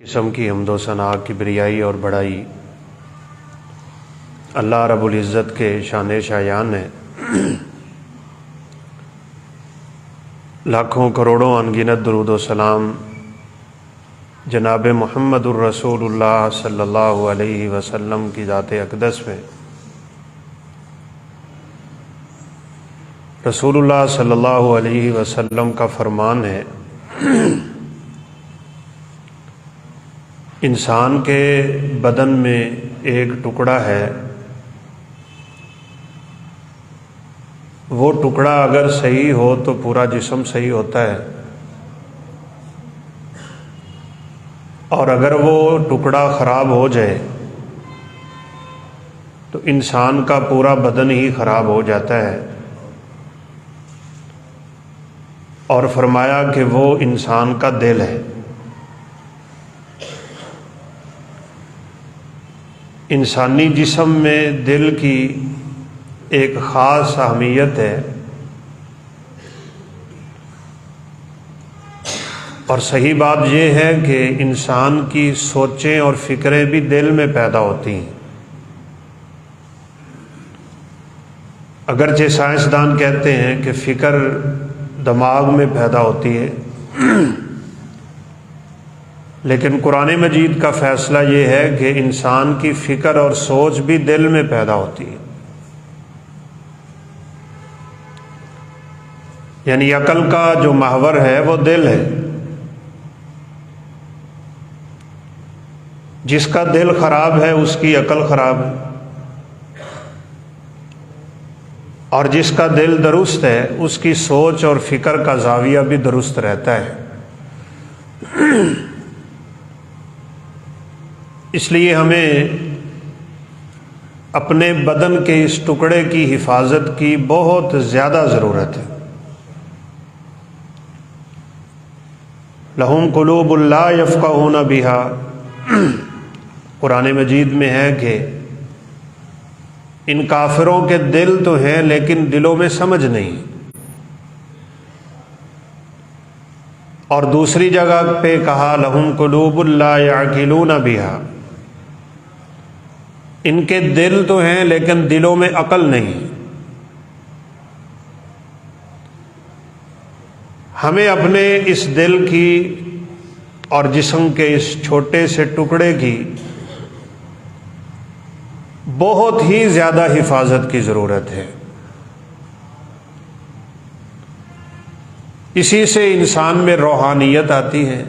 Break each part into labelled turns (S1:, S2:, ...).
S1: قسم کی حمد و ثنا کی بریائی اور بڑائی اللہ رب العزت کے شان شایان ہے۔ لاکھوں کروڑوں انگنت درود و سلام جناب محمد الرسول اللہ صلی اللہ علیہ وسلم کی ذات اقدس میں۔ رسول اللہ صلی اللہ علیہ وسلم کا فرمان ہے، انسان کے بدن میں ایک ٹکڑا ہے، وہ ٹکڑا اگر صحیح ہو تو پورا جسم صحیح ہوتا ہے، اور اگر وہ ٹکڑا خراب ہو جائے تو انسان کا پورا بدن ہی خراب ہو جاتا ہے۔ اور فرمایا کہ وہ انسان کا دل ہے۔ انسانی جسم میں دل کی ایک خاص اہمیت ہے، اور صحیح بات یہ ہے کہ انسان کی سوچیں اور فکریں بھی دل میں پیدا ہوتی ہیں۔ اگرچہ سائنسدان کہتے ہیں کہ فکر دماغ میں پیدا ہوتی ہے، لیکن قرآن مجید کا فیصلہ یہ ہے کہ انسان کی فکر اور سوچ بھی دل میں پیدا ہوتی ہے۔ یعنی عقل کا جو محور ہے وہ دل ہے۔ جس کا دل خراب ہے اس کی عقل خراب ہے، اور جس کا دل درست ہے اس کی سوچ اور فکر کا زاویہ بھی درست رہتا ہے۔ اس لیے ہمیں اپنے بدن کے اس ٹکڑے کی حفاظت کی بہت زیادہ ضرورت ہے۔ لہم قلوب لا یفقہون بہا، قرآن مجید میں ہے کہ ان کافروں کے دل تو ہیں لیکن دلوں میں سمجھ نہیں۔ اور دوسری جگہ پہ کہا لہم قلوب لا یعقلون بہا، ان کے دل تو ہیں لیکن دلوں میں عقل نہیں۔ ہمیں اپنے اس دل کی اور جسم کے اس چھوٹے سے ٹکڑے کی بہت ہی زیادہ حفاظت کی ضرورت ہے۔ اسی سے انسان میں روحانیت آتی ہے،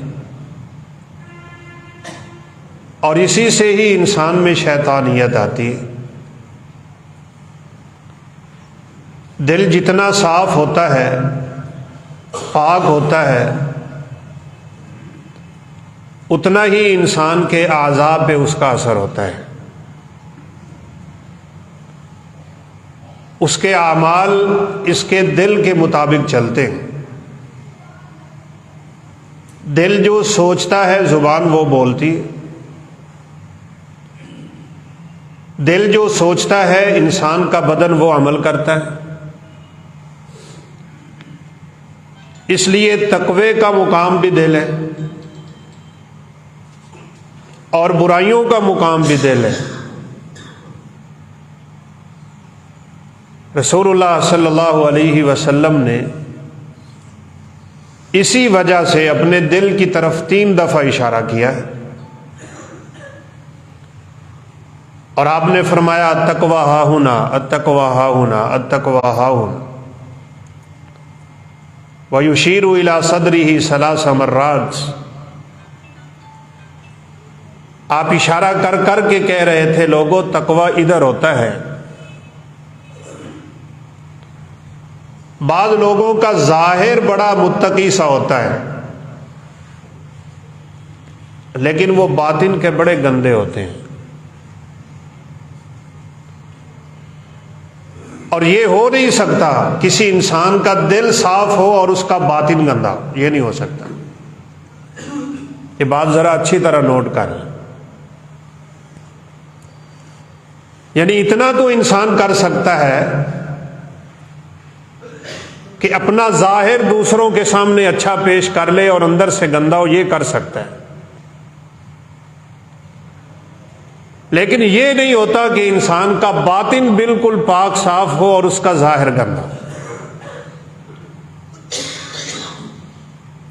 S1: اور اسی سے ہی انسان میں شیطانیت آتی ہے۔ دل جتنا صاف ہوتا ہے، پاک ہوتا ہے، اتنا ہی انسان کے اعضاء پہ اس کا اثر ہوتا ہے۔ اس کے اعمال اس کے دل کے مطابق چلتے ہیں۔ دل جو سوچتا ہے زبان وہ بولتی ہے، دل جو سوچتا ہے انسان کا بدن وہ عمل کرتا ہے۔ اس لیے تقوی کا مقام بھی دل ہے، اور برائیوں کا مقام بھی دل ہے۔ رسول اللہ صلی اللہ علیہ وسلم نے اسی وجہ سے اپنے دل کی طرف 3 دفعہ اشارہ کیا ہے، اور آپ نے فرمایا التقوی ہاہنا، التقوی ہاہنا، التقوی ہاہنا، وَيُشِيرُ إِلَى صَدْرِهِ 3 مرات۔ آپ اشارہ کر کر کے کہہ رہے تھے لوگوں تقوی ادھر ہوتا ہے۔ بعض لوگوں کا ظاہر بڑا متقی سا ہوتا ہے، لیکن وہ باطن کے بڑے گندے ہوتے ہیں۔ اور یہ ہو نہیں سکتا کسی انسان کا دل صاف ہو اور اس کا باطن گندا ہو، یہ نہیں ہو سکتا۔ یہ بات ذرا اچھی طرح نوٹ کر لیں۔ یعنی اتنا تو انسان کر سکتا ہے کہ اپنا ظاہر دوسروں کے سامنے اچھا پیش کر لے اور اندر سے گندا ہو، یہ کر سکتا ہے۔ لیکن یہ نہیں ہوتا کہ انسان کا باطن بالکل پاک صاف ہو اور اس کا ظاہر گندا.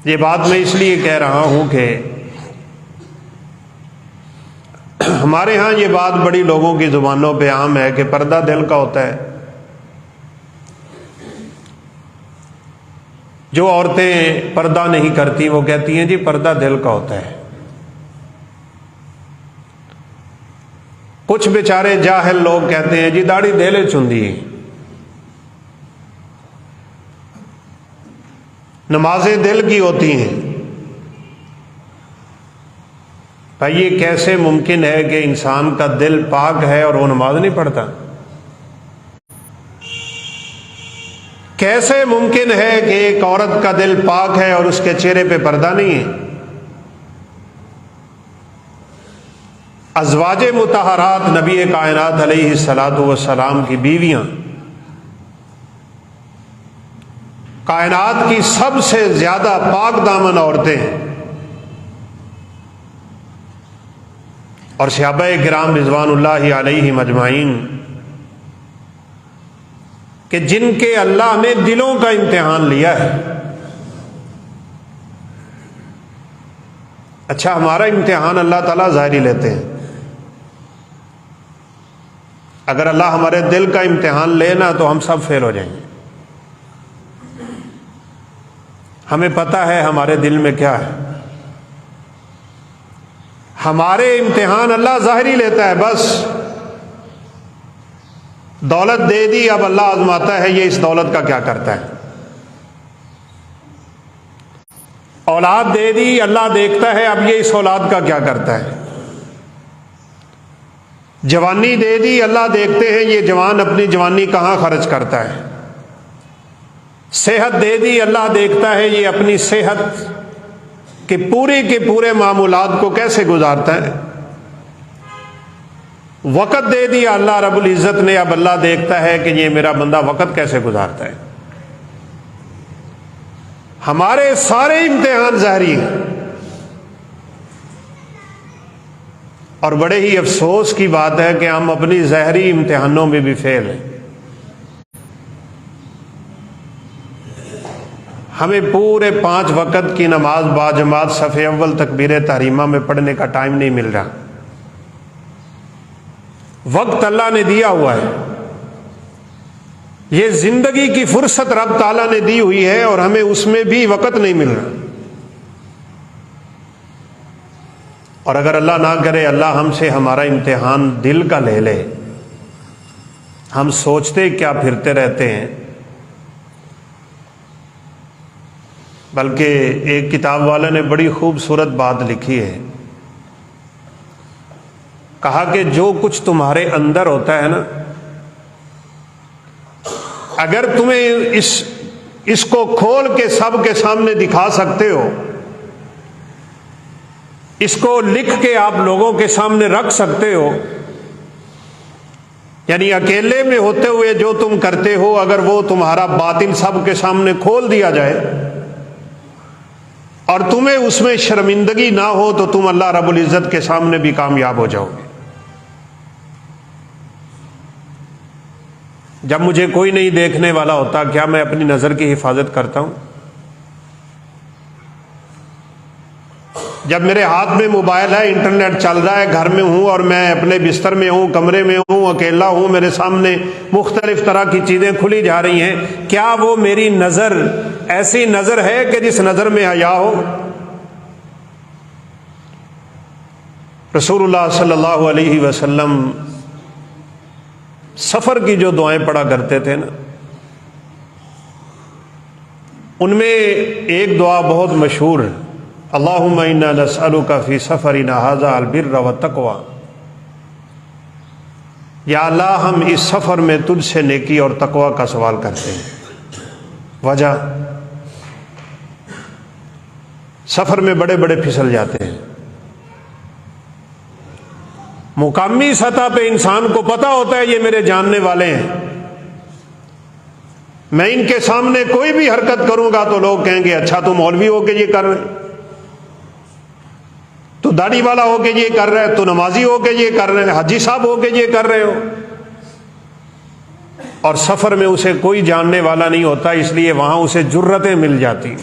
S1: یہ بات میں اس لیے کہہ رہا ہوں کہ ہمارے ہاں یہ بات بڑی لوگوں کی زبانوں پہ عام ہے کہ پردہ دل کا ہوتا ہے. جو عورتیں پردہ نہیں کرتی وہ کہتی ہیں جی پردہ دل کا ہوتا ہے. کچھ بیچارے جاہل لوگ کہتے ہیں جی داڑھی دھیلے چندی. نمازیں دل کی ہوتی ہیں. بھائی یہ کیسے ممکن ہے کہ انسان کا دل پاک ہے اور وہ نماز نہیں پڑھتا؟ کیسے ممکن ہے کہ ایک عورت کا دل پاک ہے اور اس کے چہرے پہ پردہ نہیں ہے؟ ازواج مطہرات نبی کائنات علیہ الصلوۃ والسلام کی بیویاں کائنات کی سب سے زیادہ پاک دامن عورتیں ہیں. اور صحابہ کرام رضوان اللہ علیہم اجمعین کہ جن کے اللہ نے دلوں کا امتحان لیا ہے. اچھا ہمارا امتحان اللہ تعالیٰ ظاہری لیتے ہیں. اگر اللہ ہمارے دل کا امتحان لینا تو ہم سب فیل ہو جائیں گے. ہمیں پتہ ہے ہمارے دل میں کیا ہے. ہمارے امتحان اللہ ظاہری لیتا ہے. بس دولت دے دی اب اللہ آزماتا ہے یہ اس دولت کا کیا کرتا ہے. اولاد دے دی اللہ دیکھتا ہے اب یہ اس اولاد کا کیا کرتا ہے. جوانی دے دی اللہ دیکھتے ہیں یہ جوان اپنی جوانی کہاں خرچ کرتا ہے. صحت دے دی اللہ دیکھتا ہے یہ اپنی صحت کے پورے معمولات کو کیسے گزارتا ہے. وقت دے دیا اللہ رب العزت نے اب اللہ دیکھتا ہے کہ یہ میرا بندہ وقت کیسے گزارتا ہے. ہمارے سارے امتحان ظاہری ہیں. اور بڑے ہی افسوس کی بات ہے کہ ہم اپنی ظاہری امتحانوں میں بھی فیل ہیں. ہمیں پورے 5 وقت کی نماز باجماعت صف اول تکبیر تحریمہ میں پڑھنے کا ٹائم نہیں مل رہا. وقت اللہ نے دیا ہوا ہے. یہ زندگی کی فرصت رب تعالیٰ نے دی ہوئی ہے اور ہمیں اس میں بھی وقت نہیں مل رہا. اور اگر اللہ نہ کرے اللہ ہم سے ہمارا امتحان دل کا لے لے. ہم سوچتے کیا پھرتے رہتے ہیں. بلکہ ایک کتاب والا نے بڑی خوبصورت بات لکھی ہے. کہا کہ جو کچھ تمہارے اندر ہوتا ہے نا اگر تمہیں اس کو کھول کے سب کے سامنے دکھا سکتے ہو, اس کو لکھ کے آپ لوگوں کے سامنے رکھ سکتے ہو, یعنی اکیلے میں ہوتے ہوئے جو تم کرتے ہو اگر وہ تمہارا باطن سب کے سامنے کھول دیا جائے اور تمہیں اس میں شرمندگی نہ ہو تو تم اللہ رب العزت کے سامنے بھی کامیاب ہو جاؤ گے. جب مجھے کوئی نہیں دیکھنے والا ہوتا کیا میں اپنی نظر کی حفاظت کرتا ہوں؟ جب میرے ہاتھ میں موبائل ہے, انٹرنیٹ چل رہا ہے, گھر میں ہوں اور میں اپنے بستر میں ہوں, کمرے میں ہوں, اکیلا ہوں, میرے سامنے مختلف طرح کی چیزیں کھلی جا رہی ہیں, کیا وہ میری نظر ایسی نظر ہے کہ جس نظر میں حیا ہو؟ رسول اللہ صلی اللہ علیہ وسلم سفر کی جو دعائیں پڑھا کرتے تھے نا ان میں ایک دعا بہت مشہور ہے, اللہم انا نسألک فی سفرنا ھذا البر والتقوی. یا اللہ ہم اس سفر میں تجھ سے نیکی اور تقوی کا سوال کرتے ہیں. وجہ سفر میں بڑے بڑے پھسل جاتے ہیں. مقامی سطح پہ انسان کو پتہ ہوتا ہے یہ میرے جاننے والے ہیں, میں ان کے سامنے کوئی بھی حرکت کروں گا تو لوگ کہیں گے اچھا تو مولوی ہو کے یہ کر رہے, تو تو داڑھی والا ہو کے یہ کر رہا ہے، تو نمازی ہو کے یہ کر رہے ہیں، حاجی صاحب ہو کے یہ کر رہے ہو. اور سفر میں اسے کوئی جاننے والا نہیں ہوتا، اس لیے وہاں اسے جرتیں مل جاتی.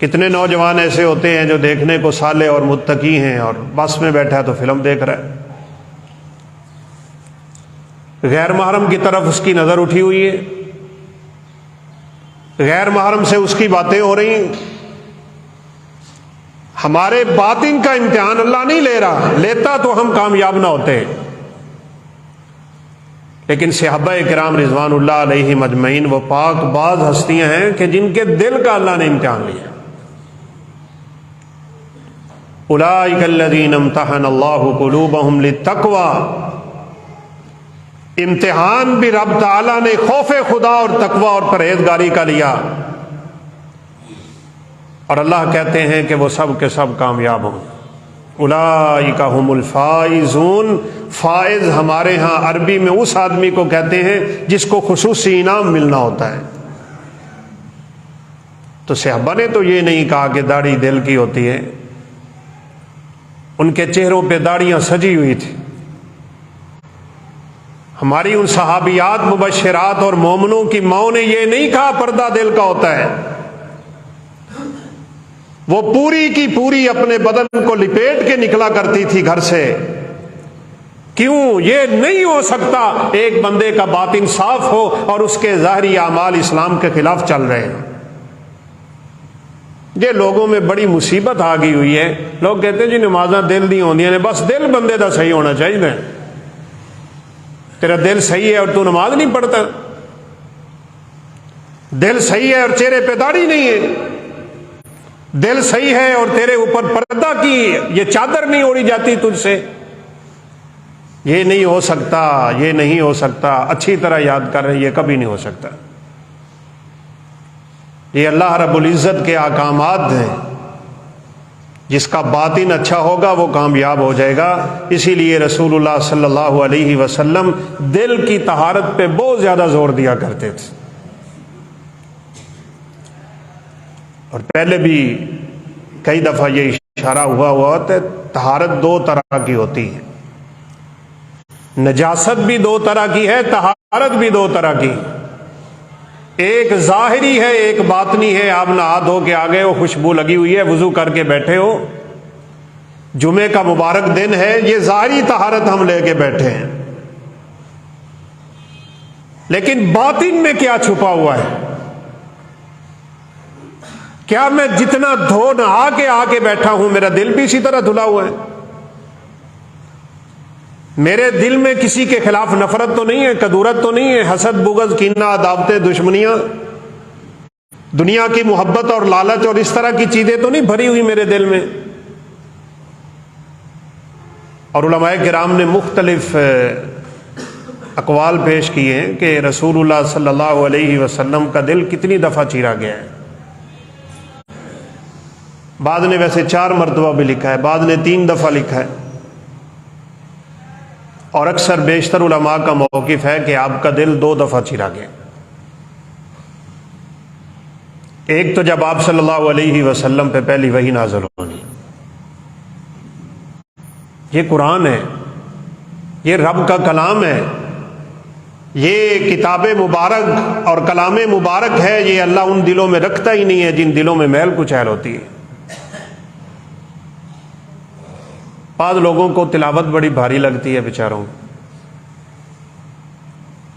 S1: کتنے نوجوان ایسے ہوتے ہیں جو دیکھنے کو صالح اور متقی ہیں اور بس میں بیٹھا ہے تو فلم دیکھ رہا ہے، غیر محرم کی طرف اس کی نظر اٹھی ہوئی ہے، غیر محرم سے اس کی باتیں ہو رہی ہیں. ہمارے باطن کا امتحان اللہ نہیں لے رہا، لیتا تو ہم کامیاب نہ ہوتے. لیکن صحابہ کرام رضوان اللہ علیہم اجمعین وہ پاک باز ہستیاں ہیں کہ جن کے دل کا اللہ نے امتحان لیا. اولئک الذین امتحن اللہ قلوبہم للتقوی، امتحان بھی رب تعالیٰ نے خوف خدا اور تقوی اور پرہیزگاری کا لیا، اور اللہ کہتے ہیں کہ وہ سب کے سب کامیاب ہوں. اولئک ھم الفائزون، فائز ہمارے ہاں عربی میں اس آدمی کو کہتے ہیں جس کو خصوصی انعام ملنا ہوتا ہے. تو صحابہ نے تو یہ نہیں کہا کہ داڑھی دل کی ہوتی ہے، ان کے چہروں پہ داڑیاں سجی ہوئی تھی. ہماری ان صحابیات مبشرات اور مومنوں کی ماؤں نے یہ نہیں کہا پردہ دل کا ہوتا ہے، وہ پوری کی پوری اپنے بدن کو لپیٹ کے نکلا کرتی تھی گھر سے. کیوں؟ یہ نہیں ہو سکتا ایک بندے کا باطن صاف ہو اور اس کے ظاہری اعمال اسلام کے خلاف چل رہے ہیں. یہ لوگوں میں بڑی مصیبت آ گئی ہوئی ہے. لوگ کہتے ہیں جی نمازاں دل دی ہوندیاں نے، بس دل بندے دا صحیح ہونا چاہیے. تیرا دل صحیح ہے اور تو نماز نہیں پڑھتا، دل صحیح ہے اور چہرے پہ داڑھی نہیں ہے، دل صحیح ہے اور تیرے اوپر پردہ کی یہ چادر نہیں اوڑھی جاتی تجھ سے. یہ نہیں ہو سکتا، یہ نہیں ہو سکتا. اچھی طرح یاد کر رہے ہیں، یہ کبھی نہیں ہو سکتا. یہ اللہ رب العزت کے احکامات ہیں، جس کا باطن اچھا ہوگا وہ کامیاب ہو جائے گا. اسی لیے رسول اللہ صلی اللہ علیہ وسلم دل کی طہارت پہ بہت زیادہ زور دیا کرتے تھے. اور پہلے بھی کئی دفعہ یہ اشارہ ہوا ہوتا ہے، طہارت دو طرح کی ہوتی ہے، نجاست بھی دو طرح کی ہے، طہارت بھی دو طرح کی. ایک ظاہری ہے، ایک باطنی ہے. آپ نہا دھو کے آ گئے ہو، خوشبو لگی ہوئی ہے، وضو کر کے بیٹھے ہو، جمعے کا مبارک دن ہے، یہ ظاہری طہارت ہم لے کے بیٹھے ہیں. لیکن باطن میں کیا چھپا ہوا ہے؟ کیا میں جتنا دھو نہا کے آ کے بیٹھا ہوں میرا دل بھی اسی طرح دھلا ہوا ہے؟ میرے دل میں کسی کے خلاف نفرت تو نہیں ہے، کدورت تو نہیں ہے، حسد بغض کینہ عداوتیں دشمنیاں، دنیا کی محبت اور لالچ اور اس طرح کی چیزیں تو نہیں بھری ہوئی میرے دل میں؟ اور علماء کرام نے مختلف اقوال پیش کیے ہیں کہ رسول اللہ صلی اللہ علیہ وسلم کا دل کتنی دفعہ چیرا گیا ہے. بعض نے ویسے 4 مرتبہ بھی لکھا ہے، بعض نے 3 دفعہ لکھا ہے، اور اکثر بیشتر علماء کا موقف ہے کہ آپ کا دل 2 دفعہ چیرا گیا. ایک تو جب آپ صلی اللہ علیہ وسلم پہ پہلی وحی نازل ہونی، یہ قرآن ہے، یہ رب کا کلام ہے، یہ کتاب مبارک اور کلام مبارک ہے. یہ اللہ ان دلوں میں رکھتا ہی نہیں ہے جن دلوں میں میل کچیل ہوتی ہے. بعض لوگوں کو تلاوت بڑی بھاری لگتی ہے بیچاروں،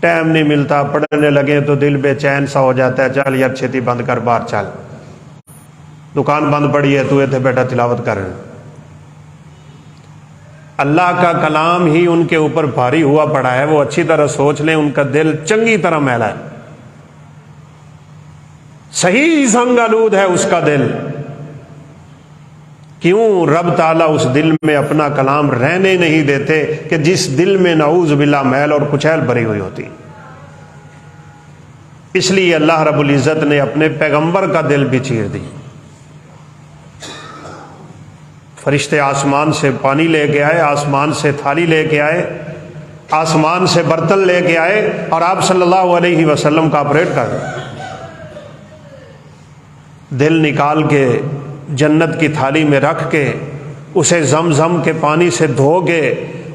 S1: ٹائم نہیں ملتا، پڑھنے لگے تو دل بے چین سا ہو جاتا ہے، چل یار چھتی بند کر، باہر چل، دکان بند پڑی ہے، تو ایتھے بیٹھا تلاوت کر. اللہ کا کلام ہی ان کے اوپر بھاری ہوا پڑا ہے. وہ اچھی طرح سوچ لیں، ان کا دل چنگی طرح میلا ہے، صحیح زنگ آلود ہے اس کا دل. کیوں؟ رب تعالیٰ اس دل میں اپنا کلام رہنے نہیں دیتے کہ جس دل میں نعوذ باللہ میل اور کچیل بھری ہوئی ہوتی. اس لیے اللہ رب العزت نے اپنے پیغمبر کا دل بھی چیر دی. فرشتے آسمان سے پانی لے کے آئے، آسمان سے تھالی لے کے آئے، آسمان سے برتن لے کے آئے، اور آپ صلی اللہ علیہ وسلم کا آپریٹ کر دل نکال کے جنت کی تھالی میں رکھ کے اسے زمزم کے پانی سے دھو کے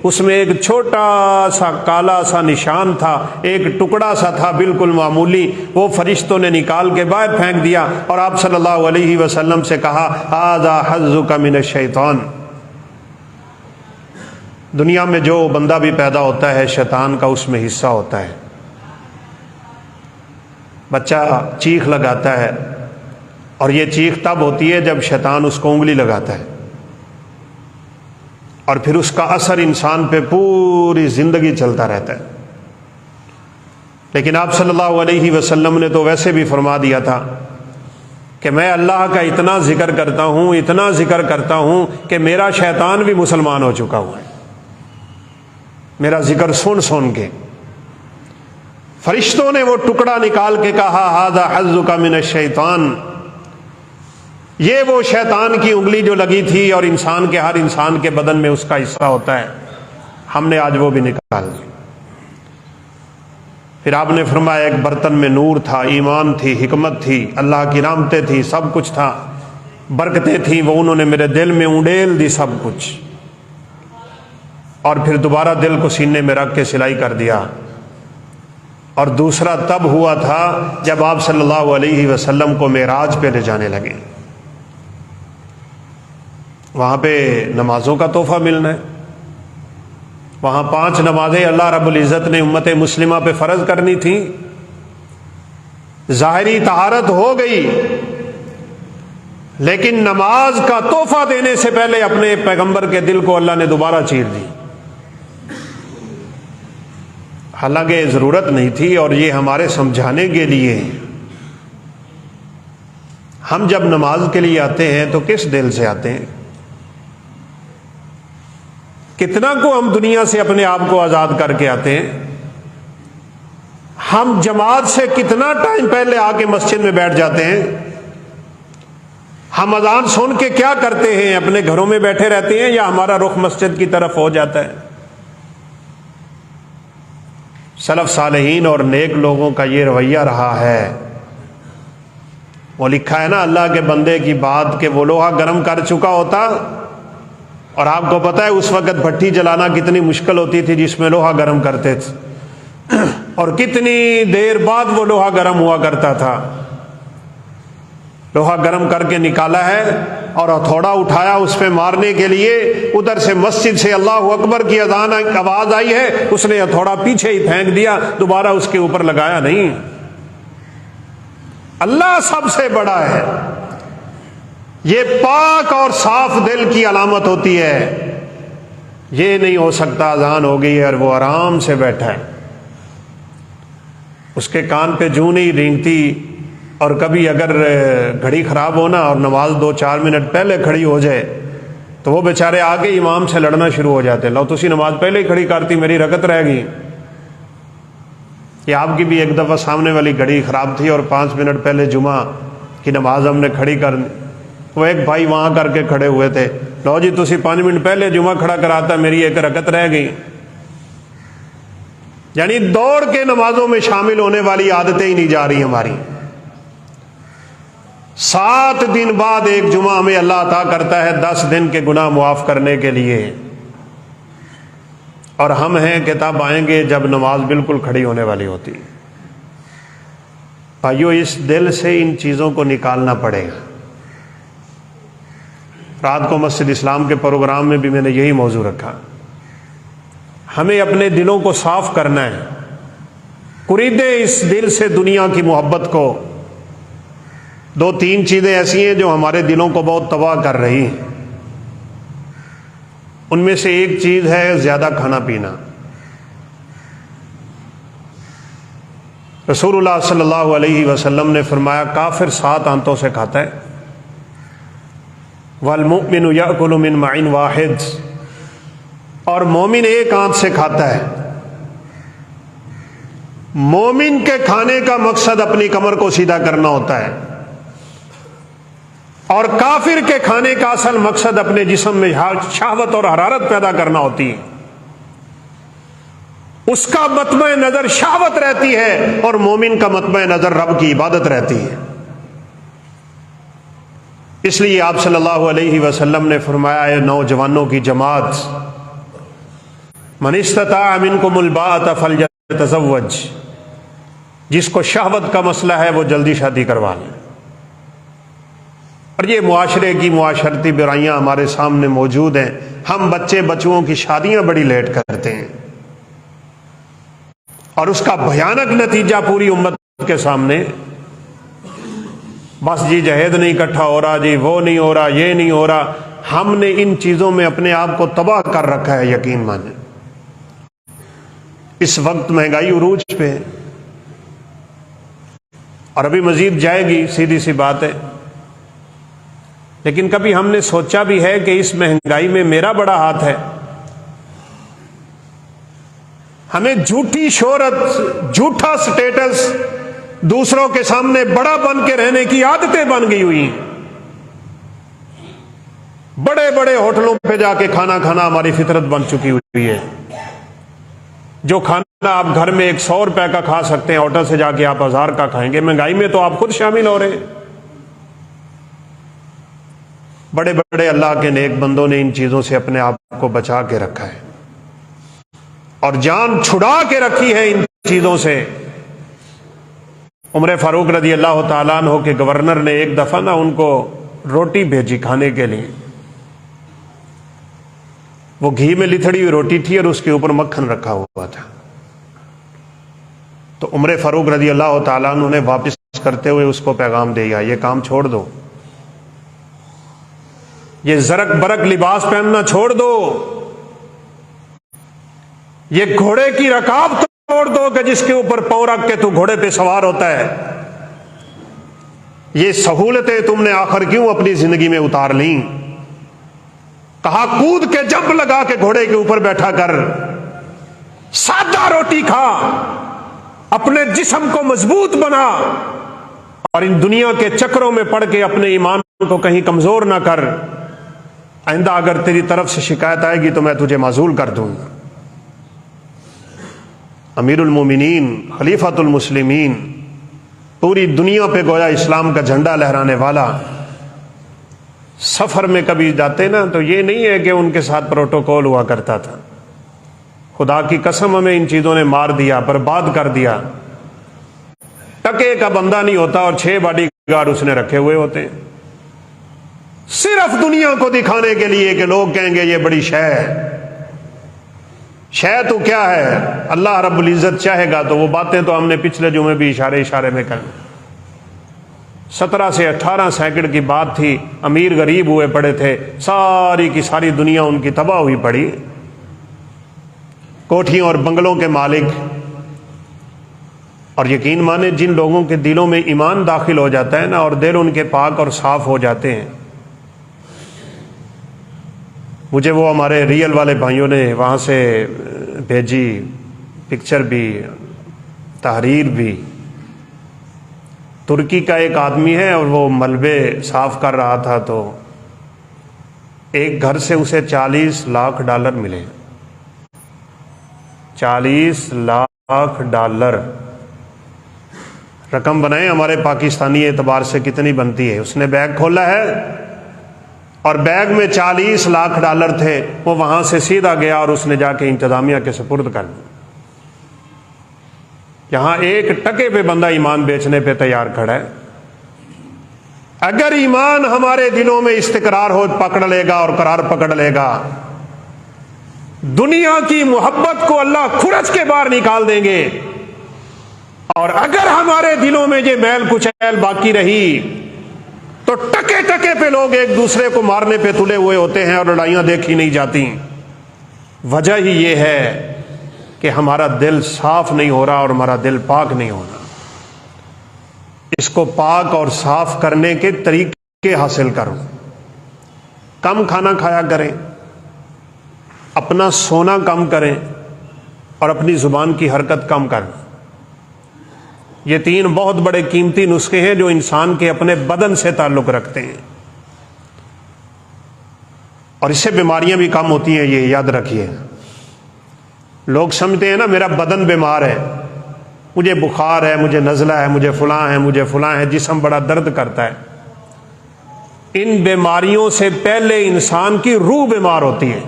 S1: اس میں ایک چھوٹا سا کالا سا نشان تھا، ایک ٹکڑا سا تھا بالکل معمولی، وہ فرشتوں نے نکال کے باہر پھینک دیا اور آپ صلی اللہ علیہ وسلم سے کہا ھذا حظک من الشیطان۔ دنیا میں جو بندہ بھی پیدا ہوتا ہے شیطان کا اس میں حصہ ہوتا ہے۔ بچہ چیخ لگاتا ہے اور یہ چیخ تب ہوتی ہے جب شیطان اس کو انگلی لگاتا ہے، اور پھر اس کا اثر انسان پہ پوری زندگی چلتا رہتا ہے۔ لیکن آپ صلی اللہ علیہ وسلم نے تو ویسے بھی فرما دیا تھا کہ میں اللہ کا اتنا ذکر کرتا ہوں، اتنا ذکر کرتا ہوں کہ میرا شیطان بھی مسلمان ہو چکا ہوا ہے، میرا ذکر سن سن کے۔ فرشتوں نے وہ ٹکڑا نکال کے کہا ھذا حظک من الشیطان، یہ وہ شیطان کی انگلی جو لگی تھی اور انسان کے ہر انسان کے بدن میں اس کا حصہ ہوتا ہے، ہم نے آج وہ بھی نکال لی۔ پھر آپ نے فرمایا ایک برتن میں نور تھا، ایمان تھی، حکمت تھی، اللہ کی رحمتیں تھی، سب کچھ تھا، برکتیں تھیں، وہ انہوں نے میرے دل میں اونڈیل دی سب کچھ، اور پھر دوبارہ دل کو سینے میں رکھ کے سلائی کر دیا۔ اور دوسرا تب ہوا تھا جب آپ صلی اللہ علیہ وسلم کو معراج پہ لے جانے لگے، وہاں پہ نمازوں کا تحفہ ملنا ہے، وہاں 5 نمازیں اللہ رب العزت نے امت مسلمہ پہ فرض کرنی تھی۔ ظاہری طہارت ہو گئی، لیکن نماز کا تحفہ دینے سے پہلے اپنے پیغمبر کے دل کو اللہ نے دوبارہ چیر دی، حالانکہ ضرورت نہیں تھی، اور یہ ہمارے سمجھانے کے لیے۔ ہم جب نماز کے لیے آتے ہیں تو کس دل سے آتے ہیں؟ کتنا کو ہم دنیا سے اپنے آپ کو آزاد کر کے آتے ہیں؟ ہم جماعت سے کتنا ٹائم پہلے آ کے مسجد میں بیٹھ جاتے ہیں؟ ہم اذان سن کے کیا کرتے ہیں؟ اپنے گھروں میں بیٹھے رہتے ہیں یا ہمارا رخ مسجد کی طرف ہو جاتا ہے؟ سلف صالحین اور نیک لوگوں کا یہ رویہ رہا ہے۔ وہ لکھا ہے نا اللہ کے بندے کی بات کہ وہ لوہا گرم کر چکا ہوتا، اور آپ کو پتہ ہے اس وقت بھٹی جلانا کتنی مشکل ہوتی تھی جس میں لوہا گرم کرتے تھے، اور کتنی دیر بعد وہ لوہا گرم ہوا کرتا تھا۔ لوہا گرم کر کے نکالا ہے اور ہتھوڑا اٹھایا اس پہ مارنے کے لیے، ادھر سے مسجد سے اللہ اکبر کی اذان آواز آئی ہے، اس نے ہتھوڑا پیچھے ہی پھینک دیا، دوبارہ اس کے اوپر لگایا نہیں۔ اللہ سب سے بڑا ہے، یہ پاک اور صاف دل کی علامت ہوتی ہے۔ یہ نہیں ہو سکتا اذان ہو گئی ہے اور وہ آرام سے بیٹھا ہے، اس کے کان پہ جوں نہیں رینگتی، اور کبھی اگر گھڑی خراب ہونا اور نماز 2-4 منٹ پہلے کھڑی ہو جائے تو وہ بیچارے آگے امام سے لڑنا شروع ہو جاتے، لو تسی نماز پہلے ہی کھڑی کرتی، میری رکعت رہ گئی۔ یہ آپ کی بھی ایک دفعہ سامنے والی گھڑی خراب تھی اور 5 منٹ پہلے جمعہ کی نماز ہم نے کھڑی کر، وہ ایک بھائی وہاں کر کے کھڑے ہوئے تھے، لو جی تسی 5 منٹ پہلے جمعہ کھڑا کراتا، میری ایک رکعت رہ گئی۔ یعنی دوڑ کے نمازوں میں شامل ہونے والی عادتیں ہی نہیں جا رہی ہماری۔ 7 دن بعد ایک جمعہ ہمیں اللہ عطا کرتا ہے 10 دن کے گناہ معاف کرنے کے لیے، اور ہم ہیں کہ تب آئیں گے جب نماز بالکل کھڑی ہونے والی ہوتی۔ بھائیو اس دل سے ان چیزوں کو نکالنا پڑے گا۔ رات کو مسجد اسلام کے پروگرام میں بھی میں نے یہی موضوع رکھا، ہمیں اپنے دلوں کو صاف کرنا ہے، خریدیں اس دل سے دنیا کی محبت کو۔ 2-3 چیزیں ایسی ہیں جو ہمارے دلوں کو بہت تباہ کر رہی ہیں، ان میں سے ایک چیز ہے زیادہ کھانا پینا۔ رسول اللہ صلی اللہ علیہ وسلم نے فرمایا کافر 7 آنتوں سے کھاتا ہے، والمؤمن یأکل من معین واحد، اور مومن ایک آنت سے کھاتا ہے۔ مومن کے کھانے کا مقصد اپنی کمر کو سیدھا کرنا ہوتا ہے، اور کافر کے کھانے کا اصل مقصد اپنے جسم میں شہوت اور حرارت پیدا کرنا ہوتی ہے۔ اس کا مطمع نظر شہوت رہتی ہے اور مومن کا مطمع نظر رب کی عبادت رہتی ہے۔ اس لیے آپ صلی اللہ علیہ وسلم نے فرمایا ہے نوجوانوں کی جماعت، من استطاع منکم الباءۃ فلیتزوج، جس کو شہوت کا مسئلہ ہے وہ جلدی شادی کروا لیں۔ اور یہ معاشرے کی معاشرتی برائیاں ہمارے سامنے موجود ہیں، ہم بچے بچوں کی شادیاں بڑی لیٹ کرتے ہیں، اور اس کا بھیانک نتیجہ پوری امت کے سامنے، بس جی جہیز نہیں اکٹھا ہو رہا، جی وہ نہیں ہو رہا، یہ نہیں ہو رہا۔ ہم نے ان چیزوں میں اپنے آپ کو تباہ کر رکھا ہے، یقین مانیں۔ اس وقت مہنگائی عروج پہ ہے اور ابھی مزید جائے گی، سیدھی سی بات ہے، لیکن کبھی ہم نے سوچا بھی ہے کہ اس مہنگائی میں میرا بڑا ہاتھ ہے؟ ہمیں جھوٹی شہرت، جھوٹا سٹیٹس، دوسروں کے سامنے بڑا بن کے رہنے کی عادتیں بن گئی ہوئی ہیں۔ بڑے بڑے ہوٹلوں پہ جا کے کھانا کھانا ہماری فطرت بن چکی ہوئی ہے۔ جو کھانا آپ گھر میں 100 روپے کا کھا سکتے ہیں، ہوٹل سے جا کے آپ 1000 کا کھائیں گے۔ مہنگائی میں تو آپ خود شامل ہو رہے ہیں۔ بڑے بڑے اللہ کے نیک بندوں نے ان چیزوں سے اپنے آپ کو بچا کے رکھا ہے اور جان چھڑا کے رکھی ہے ان چیزوں سے۔ عمر فاروق رضی اللہ تعالیٰ عنہ کے گورنر نے ایک دفعہ نا ان کو روٹی بھیجی کھانے کے لیے، وہ گھی میں لتھڑی ہوئی روٹی تھی اور اس کے اوپر مکھن رکھا ہوا تھا۔ تو عمر فاروق رضی اللہ تعالیٰ عنہ نے واپس کرتے ہوئے اس کو پیغام دیا، یہ کام چھوڑ دو، یہ زرق برق لباس پہننا چھوڑ دو، یہ گھوڑے کی رکاب توڑ دو کہ جس کے اوپر پاؤں رکھ کے تو گھوڑے پہ سوار ہوتا ہے۔ یہ سہولتیں تم نے آخر کیوں اپنی زندگی میں اتار لیں؟ کہا کود کے جمپ لگا کے گھوڑے کے اوپر بیٹھا کر سادہ روٹی کھا، اپنے جسم کو مضبوط بنا، اور ان دنیا کے چکروں میں پڑ کے اپنے ایمان کو کہیں کمزور نہ کر۔ آئندہ اگر تیری طرف سے شکایت آئے گی تو میں تجھے معزول کر دوں گا۔ امیر المومنین، خلیفۃ المسلمین، پوری دنیا پہ گویا اسلام کا جھنڈا لہرانے والا، سفر میں کبھی جاتے نا تو یہ نہیں ہے کہ ان کے ساتھ پروٹوکول ہوا کرتا تھا۔ خدا کی قسم ہمیں ان چیزوں نے مار دیا، برباد کر دیا۔ ٹکے کا بندہ نہیں ہوتا اور 6 باڈی گارڈ اس نے رکھے ہوئے ہوتے ہیں، صرف دنیا کو دکھانے کے لیے کہ لوگ کہیں گے یہ بڑی شے ہے۔ شے تو کیا ہے؟ اللہ رب العزت چاہے گا تو وہ باتیں تو ہم نے پچھلے جمعے بھی اشارے میں کر 17 سے 18 سینکڑ کی بات تھی، امیر غریب ہوئے پڑے تھے، ساری کی ساری دنیا ان کی تباہ ہوئی پڑی، کوٹھیوں اور بنگلوں کے مالک۔ اور یقین مانے جن لوگوں کے دلوں میں ایمان داخل ہو جاتا ہے نا اور دل ان کے پاک اور صاف ہو جاتے ہیں، مجھے وہ ہمارے ریئل والے بھائیوں نے وہاں سے بھیجی پکچر بھی، تحریر بھی۔ ترکی کا ایک آدمی ہے اور وہ ملبے صاف کر رہا تھا تو ایک گھر سے اسے $40 لاکھ ملے۔ $40 لاکھ رقم بنائیں ہمارے پاکستانی اعتبار سے کتنی بنتی ہے۔ اس نے بیگ کھولا ہے اور بیگ میں $40 لاکھ تھے، وہ وہاں سے سیدھا گیا اور اس نے جا کے انتظامیہ کے سپرد کر دیا۔ یہاں ایک ٹکے پہ بندہ ایمان بیچنے پہ تیار کھڑا ہے۔ اگر ایمان ہمارے دلوں میں استقرار ہو پکڑ لے گا اور قرار پکڑ لے گا، دنیا کی محبت کو اللہ کھرچ کے باہر نکال دیں گے۔ اور اگر ہمارے دلوں میں یہ میل کچیل باقی رہی تو ٹکے ٹکے پہ لوگ ایک دوسرے کو مارنے پہ تلے ہوئے ہوتے ہیں اور لڑائیاں دیکھی نہیں جاتی۔ وجہ ہی یہ ہے کہ ہمارا دل صاف نہیں ہو رہا اور ہمارا دل پاک نہیں ہو رہا۔ اس کو پاک اور صاف کرنے کے طریقے حاصل کرو۔ کم کھانا کھایا کریں، اپنا سونا کم کریں اور اپنی زبان کی حرکت کم کریں۔ یہ 3 بہت بڑے قیمتی نسخے ہیں جو انسان کے اپنے بدن سے تعلق رکھتے ہیں، اور اس سے بیماریاں بھی کم ہوتی ہیں، یہ یاد رکھیے۔ لوگ سمجھتے ہیں نا میرا بدن بیمار ہے، مجھے بخار ہے، مجھے نزلہ ہے، مجھے فلاں ہے، مجھے فلاں ہے، جسم بڑا درد کرتا ہے۔ ان بیماریوں سے پہلے انسان کی روح بیمار ہوتی ہے،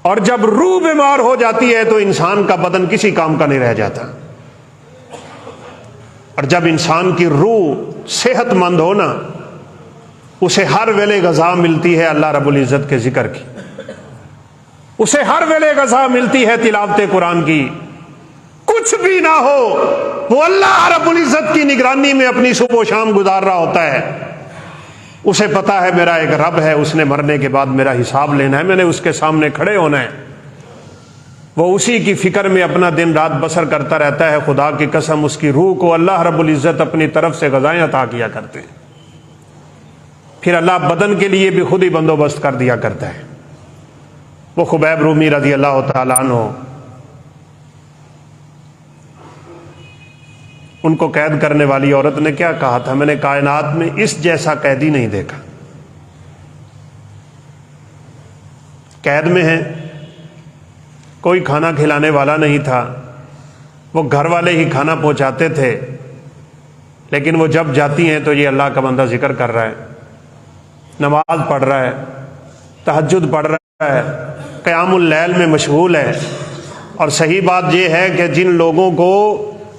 S1: اور جب روح بیمار ہو جاتی ہے تو انسان کا بدن کسی کام کا نہیں رہ جاتا، اور جب انسان کی روح صحت مند ہو نا، اسے ہر ویلے غذا ملتی ہے اللہ رب العزت کے ذکر کی، اسے ہر ویلے غذا ملتی ہے تلاوت قرآن کی، کچھ بھی نہ ہو وہ اللہ رب العزت کی نگرانی میں اپنی صبح و شام گزار رہا ہوتا ہے، اسے پتا ہے میرا ایک رب ہے، اس نے مرنے کے بعد میرا حساب لینا ہے، میں نے اس کے سامنے کھڑے ہونا ہے، وہ اسی کی فکر میں اپنا دن رات بسر کرتا رہتا ہے۔ خدا کی قسم اس کی روح کو اللہ رب العزت اپنی طرف سے غذائیں عطا کیا کرتے ہیں، پھر اللہ بدن کے لیے بھی خود ہی بندوبست کر دیا کرتا ہے۔ وہ خبیب رومی رضی اللہ تعالیٰ عنہ، ان کو قید کرنے والی عورت نے کیا کہا تھا؟ میں نے کائنات میں اس جیسا قیدی نہیں دیکھا۔ قید میں ہیں، کوئی کھانا کھلانے والا نہیں تھا، وہ گھر والے ہی کھانا پہنچاتے تھے، لیکن وہ جب جاتی ہیں تو یہ اللہ کا بندہ ذکر کر رہا ہے، نماز پڑھ رہا ہے، تہجد پڑھ رہا ہے، قیام اللیل میں مشغول ہے۔ اور صحیح بات یہ ہے کہ جن لوگوں کو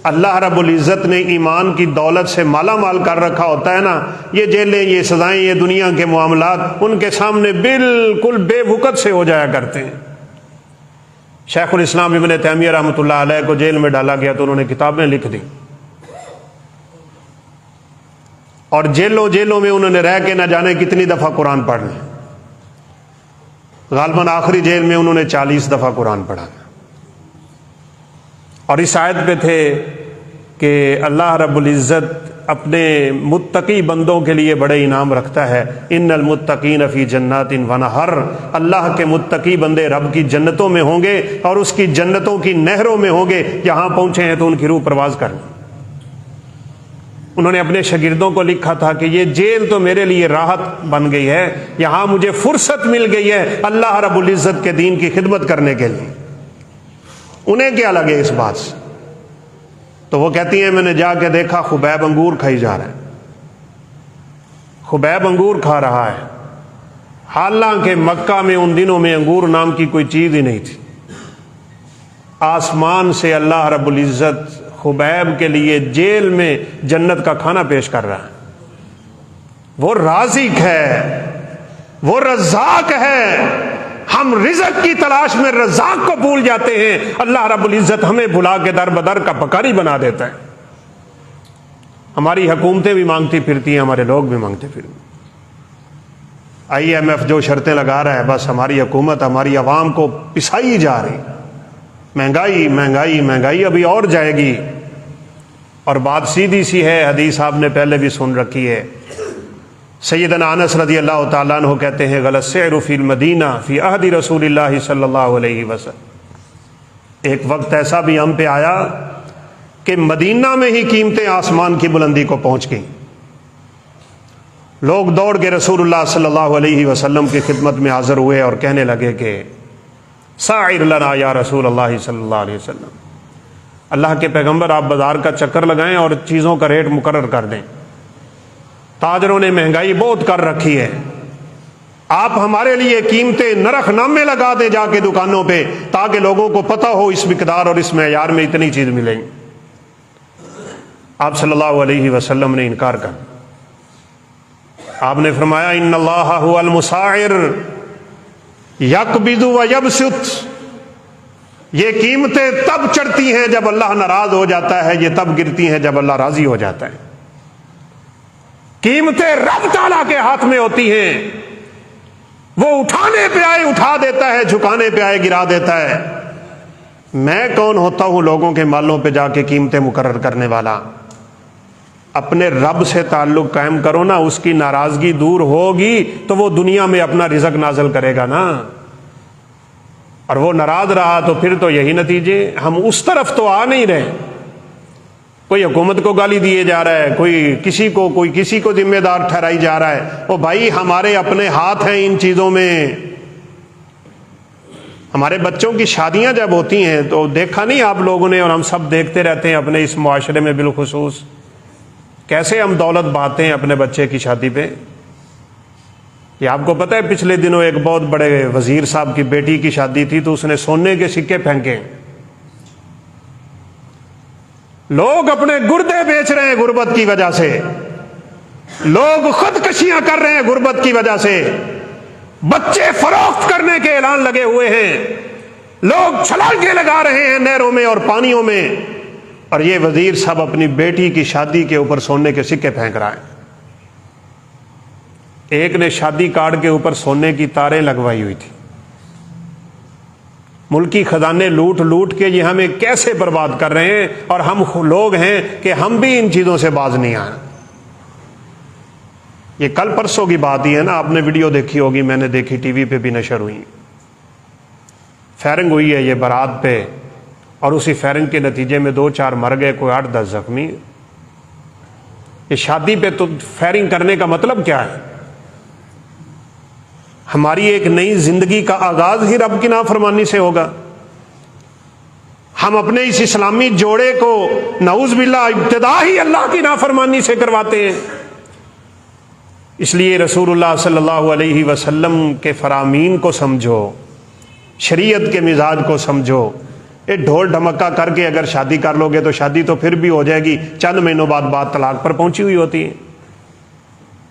S1: اللہ رب العزت نے ایمان کی دولت سے مالا مال کر رکھا ہوتا ہے نا، یہ جیلیں، یہ سزائیں، یہ دنیا کے معاملات ان کے سامنے بالکل بے وقت سے ہو جایا کرتے ہیں۔ شیخ الاسلام ابن تیمیہ رحمۃ اللہ علیہ کو جیل میں ڈالا گیا تو انہوں نے کتابیں لکھ دی، اور جیلوں میں انہوں نے رہ کے نہ جانے کتنی دفعہ قرآن پڑھ لی، غالباً آخری جیل میں انہوں نے 40 دفعہ قرآن پڑھا، اور اس آیت پہ تھے کہ اللہ رب العزت اپنے متقی بندوں کے لیے بڑے انعام رکھتا ہے۔ ان المتقین فی جنات و نہر، اللہ کے متقی بندے رب کی جنتوں میں ہوں گے اور اس کی جنتوں کی نہروں میں ہوں گے۔ یہاں پہنچے ہیں تو ان کی روح پرواز کر لیں۔ انہوں نے اپنے شاگردوں کو لکھا تھا کہ یہ جیل تو میرے لیے راحت بن گئی ہے، یہاں مجھے فرصت مل گئی ہے اللہ رب العزت کے دین کی خدمت کرنے کے لیے۔ انہیں کیا لگے اس بات سے؟ تو وہ کہتی ہیں میں نے جا کے دیکھا خبیب انگور کھائی جا رہا ہے، خبیب انگور کھا رہا ہے، حالانکہ مکہ میں ان دنوں میں انگور نام کی کوئی چیز ہی نہیں تھی۔ آسمان سے اللہ رب العزت خبیب کے لیے جیل میں جنت کا کھانا پیش کر رہا ہے۔ وہ رازق ہے، وہ رزاق ہے۔ ہم رزق کی تلاش میں رزاق کو بھول جاتے ہیں، اللہ رب العزت ہمیں بھلا کے در بدر کا پکاری بنا دیتا ہے۔ ہماری حکومتیں بھی مانگتی پھرتی ہیں، ہمارے لوگ بھی مانگتے پھرتے ہیں۔ IMF جو شرطیں لگا رہا ہے، بس ہماری حکومت ہماری عوام کو پسائی جا رہی، مہنگائی مہنگائی مہنگائی ابھی اور جائے گی۔ اور بات سیدھی سی ہے، حدیث آپ نے پہلے بھی سن رکھی ہے، سیدنا انس رضی اللہ تعالیٰ عنہ کہتے ہیں غلط سعر فی المدینہ فی عہد رسول اللہ صلی اللہ علیہ وسلم، ایک وقت ایسا بھی ہم پہ آیا کہ مدینہ میں ہی قیمتیں آسمان کی بلندی کو پہنچ گئیں۔ لوگ دوڑ کے رسول اللہ صلی اللہ علیہ وسلم کی خدمت میں حاضر ہوئے اور کہنے لگے کہ ساعر لنا یا رسول اللہ صلی اللہ علیہ وسلم، اللہ کے پیغمبر آپ بازار کا چکر لگائیں اور چیزوں کا ریٹ مقرر کر دیں، تاجروں نے مہنگائی بہت کر رکھی ہے، آپ ہمارے لیے قیمتیں نرخ نامے لگا دیں جا کے دکانوں پہ، تاکہ لوگوں کو پتہ ہو اس مقدار اور اس معیار میں اتنی چیز ملیں گی۔ آپ صلی اللہ علیہ وسلم نے انکار کر، آپ نے فرمایا ان اللہ هو المساعر یقبض ویبسط، یہ قیمتیں تب چڑھتی ہیں جب اللہ ناراض ہو جاتا ہے، یہ تب گرتی ہیں جب اللہ راضی ہو جاتا ہے۔ قیمتیں رب تعالیٰ کے ہاتھ میں ہوتی ہیں، وہ اٹھانے پہ آئے اٹھا دیتا ہے، جھکانے پہ آئے گرا دیتا ہے۔ میں کون ہوتا ہوں لوگوں کے مالوں پہ جا کے قیمتیں مقرر کرنے والا؟ اپنے رب سے تعلق قائم کرو نا، اس کی ناراضگی دور ہوگی تو وہ دنیا میں اپنا رزق نازل کرے گا نا، اور وہ ناراض رہا تو پھر تو یہی نتیجے۔ ہم اس طرف تو آ نہیں رہے، کوئی حکومت کو گالی دیے جا رہا ہے، کوئی کسی کو ذمہ دار ٹھہرائی جا رہا ہے۔ او بھائی ہمارے اپنے ہاتھ ہیں ان چیزوں میں۔ ہمارے بچوں کی شادیاں جب ہوتی ہیں تو دیکھا نہیں آپ لوگوں نے، اور ہم سب دیکھتے رہتے ہیں اپنے اس معاشرے میں بالخصوص، کیسے ہم دولت بہاتے ہیں اپنے بچے کی شادی پہ؟ یہ آپ کو پتہ ہے پچھلے دنوں ایک بہت بڑے وزیر صاحب کی بیٹی کی شادی تھی تو اس نے سونے کے سکے پھینکے. لوگ اپنے گردے بیچ رہے ہیں غربت کی وجہ سے، لوگ خودکشیاں کر رہے ہیں غربت کی وجہ سے، بچے فروخت کرنے کے اعلان لگے ہوئے ہیں، لوگ چھلانگیں لگا رہے ہیں نہروں میں اور پانیوں میں، اور یہ وزیر صاحب اپنی بیٹی کی شادی کے اوپر سونے کے سکے پھینک رہا ہے. ایک نے شادی کارڈ کے اوپر سونے کی تاریں لگوائی ہوئی تھی. ملکی خزانے لوٹ لوٹ کے یہ ہمیں کیسے برباد کر رہے ہیں، اور ہم لوگ ہیں کہ ہم بھی ان چیزوں سے باز نہیں آئے. یہ کل پرسوں کی بات ہی ہے نا، آپ نے ویڈیو دیکھی ہوگی، میں نے دیکھی، ٹی وی پہ بھی نشر ہوئی. فائرنگ ہوئی ہے یہ بارات پہ، اور اسی فائرنگ کے نتیجے میں 2-4 مر گئے، کوئی 8-10 زخمی. یہ شادی پہ تو فائرنگ کرنے کا مطلب کیا ہے؟ ہماری ایک نئی زندگی کا آغاز ہی رب کی نافرمانی سے ہوگا. ہم اپنے اس اسلامی جوڑے کو نعوذ باللہ ابتدا ہی اللہ کی نافرمانی سے کرواتے ہیں. اس لیے رسول اللہ صلی اللہ علیہ وسلم کے فرامین کو سمجھو، شریعت کے مزاج کو سمجھو. یہ ڈھول ڈھمکا کر کے اگر شادی کر لو گے تو شادی تو پھر بھی ہو جائے گی، چند مہینوں بعد بات طلاق پر پہنچی ہوئی ہوتی ہے.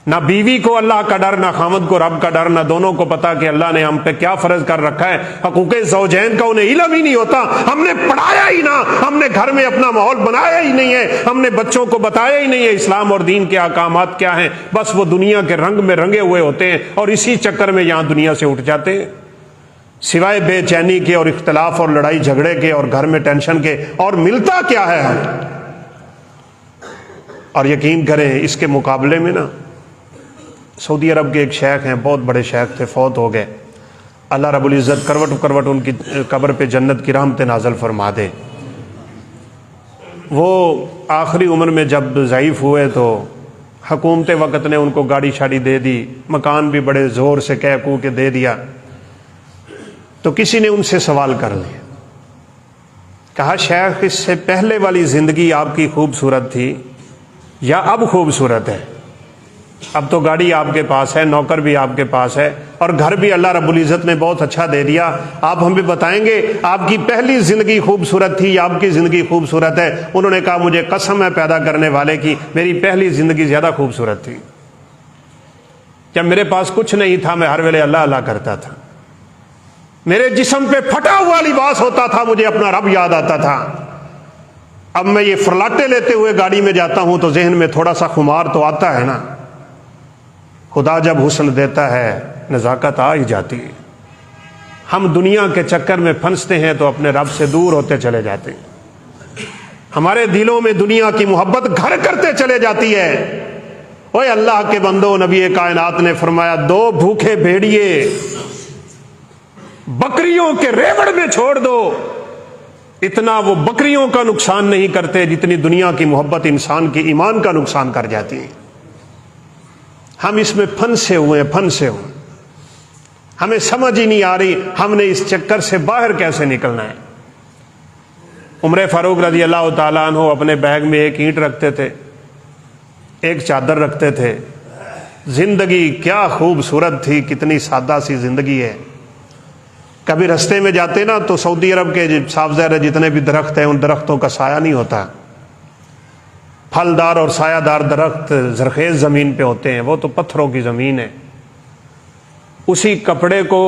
S1: نہ بیوی کو اللہ کا ڈر، نہ خامد کو رب کا ڈر، نہ دونوں کو پتا کہ اللہ نے ہم پہ کیا فرض کر رکھا ہے. حقوق زوجین کا انہیں علم ہی نہیں ہوتا، ہم نے پڑھایا ہی نہ، ہم نے گھر میں اپنا ماحول بنایا ہی نہیں ہے، ہم نے بچوں کو بتایا ہی نہیں ہے اسلام اور دین کے احکامات کیا ہیں. بس وہ دنیا کے رنگ میں رنگے ہوئے ہوتے ہیں اور اسی چکر میں یہاں دنیا سے اٹھ جاتے ہیں، سوائے بے چینی کے اور اختلاف اور لڑائی جھگڑے کے اور گھر میں ٹینشن کے. اور ملتا کیا ہے ہمیں؟ اور یقین کریں اس کے مقابلے میں نا، سعودی عرب کے ایک شیخ ہیں، بہت بڑے شیخ تھے، فوت ہو گئے. اللہ رب العزت کروٹ کروٹ ان کی قبر پہ جنت کی رحمت نازل فرما دے. وہ آخری عمر میں جب ضعیف ہوئے تو حکومت وقت نے ان کو گاڑی شاڑی دے دی، مکان بھی بڑے زور سے کہہ کو کے دے دیا. تو کسی نے ان سے سوال کر لیا، کہا شیخ اس سے پہلے والی زندگی آپ کی خوبصورت تھی یا اب خوبصورت ہے؟ اب تو گاڑی آپ کے پاس ہے، نوکر بھی آپ کے پاس ہے، اور گھر بھی اللہ رب العزت نے بہت اچھا دے دیا. آپ ہمیں بتائیں گے آپ کی پہلی زندگی خوبصورت تھی یا آپ کی زندگی خوبصورت ہے؟ انہوں نے کہا مجھے قسم ہے پیدا کرنے والے کی، میری پہلی زندگی زیادہ خوبصورت تھی. جب میرے پاس کچھ نہیں تھا میں ہر ویلے اللہ اللہ کرتا تھا، میرے جسم پہ پھٹا ہوا لباس ہوتا تھا، مجھے اپنا رب یاد آتا تھا. اب میں یہ فرلاٹے لیتے ہوئے گاڑی میں جاتا ہوں تو ذہن میں تھوڑا سا خمار تو آتا ہے نا. خدا جب حسن دیتا ہے نزاکت آ ہی جاتی ہے. ہم دنیا کے چکر میں پھنستے ہیں تو اپنے رب سے دور ہوتے چلے جاتے ہیں، ہمارے دلوں میں دنیا کی محبت گھر کرتے چلے جاتی ہے. اوے اللہ کے بندو، نبی کائنات نے فرمایا 2 بھوکے بھیڑیے بکریوں کے ریوڑ میں چھوڑ دو، اتنا وہ بکریوں کا نقصان نہیں کرتے جتنی دنیا کی محبت انسان کے ایمان کا نقصان کر جاتی ہے. ہم اس میں پھنسے ہوئے، ہمیں سمجھ ہی نہیں آ رہی ہم نے اس چکر سے باہر کیسے نکلنا ہے. عمر فاروق رضی اللہ تعالیٰ عنہ اپنے بیگ میں ایک اینٹ رکھتے تھے، ایک چادر رکھتے تھے. زندگی کیا خوبصورت تھی، کتنی سادہ سی زندگی ہے. کبھی رستے میں جاتے نا تو سعودی عرب کے صاف ظاہر جتنے بھی درخت ہیں ان درختوں کا سایہ نہیں ہوتا، پھلدار اور سایہ دار درخت زرخیز زمین پہ ہوتے ہیں، وہ تو پتھروں کی زمین ہے. اسی کپڑے کو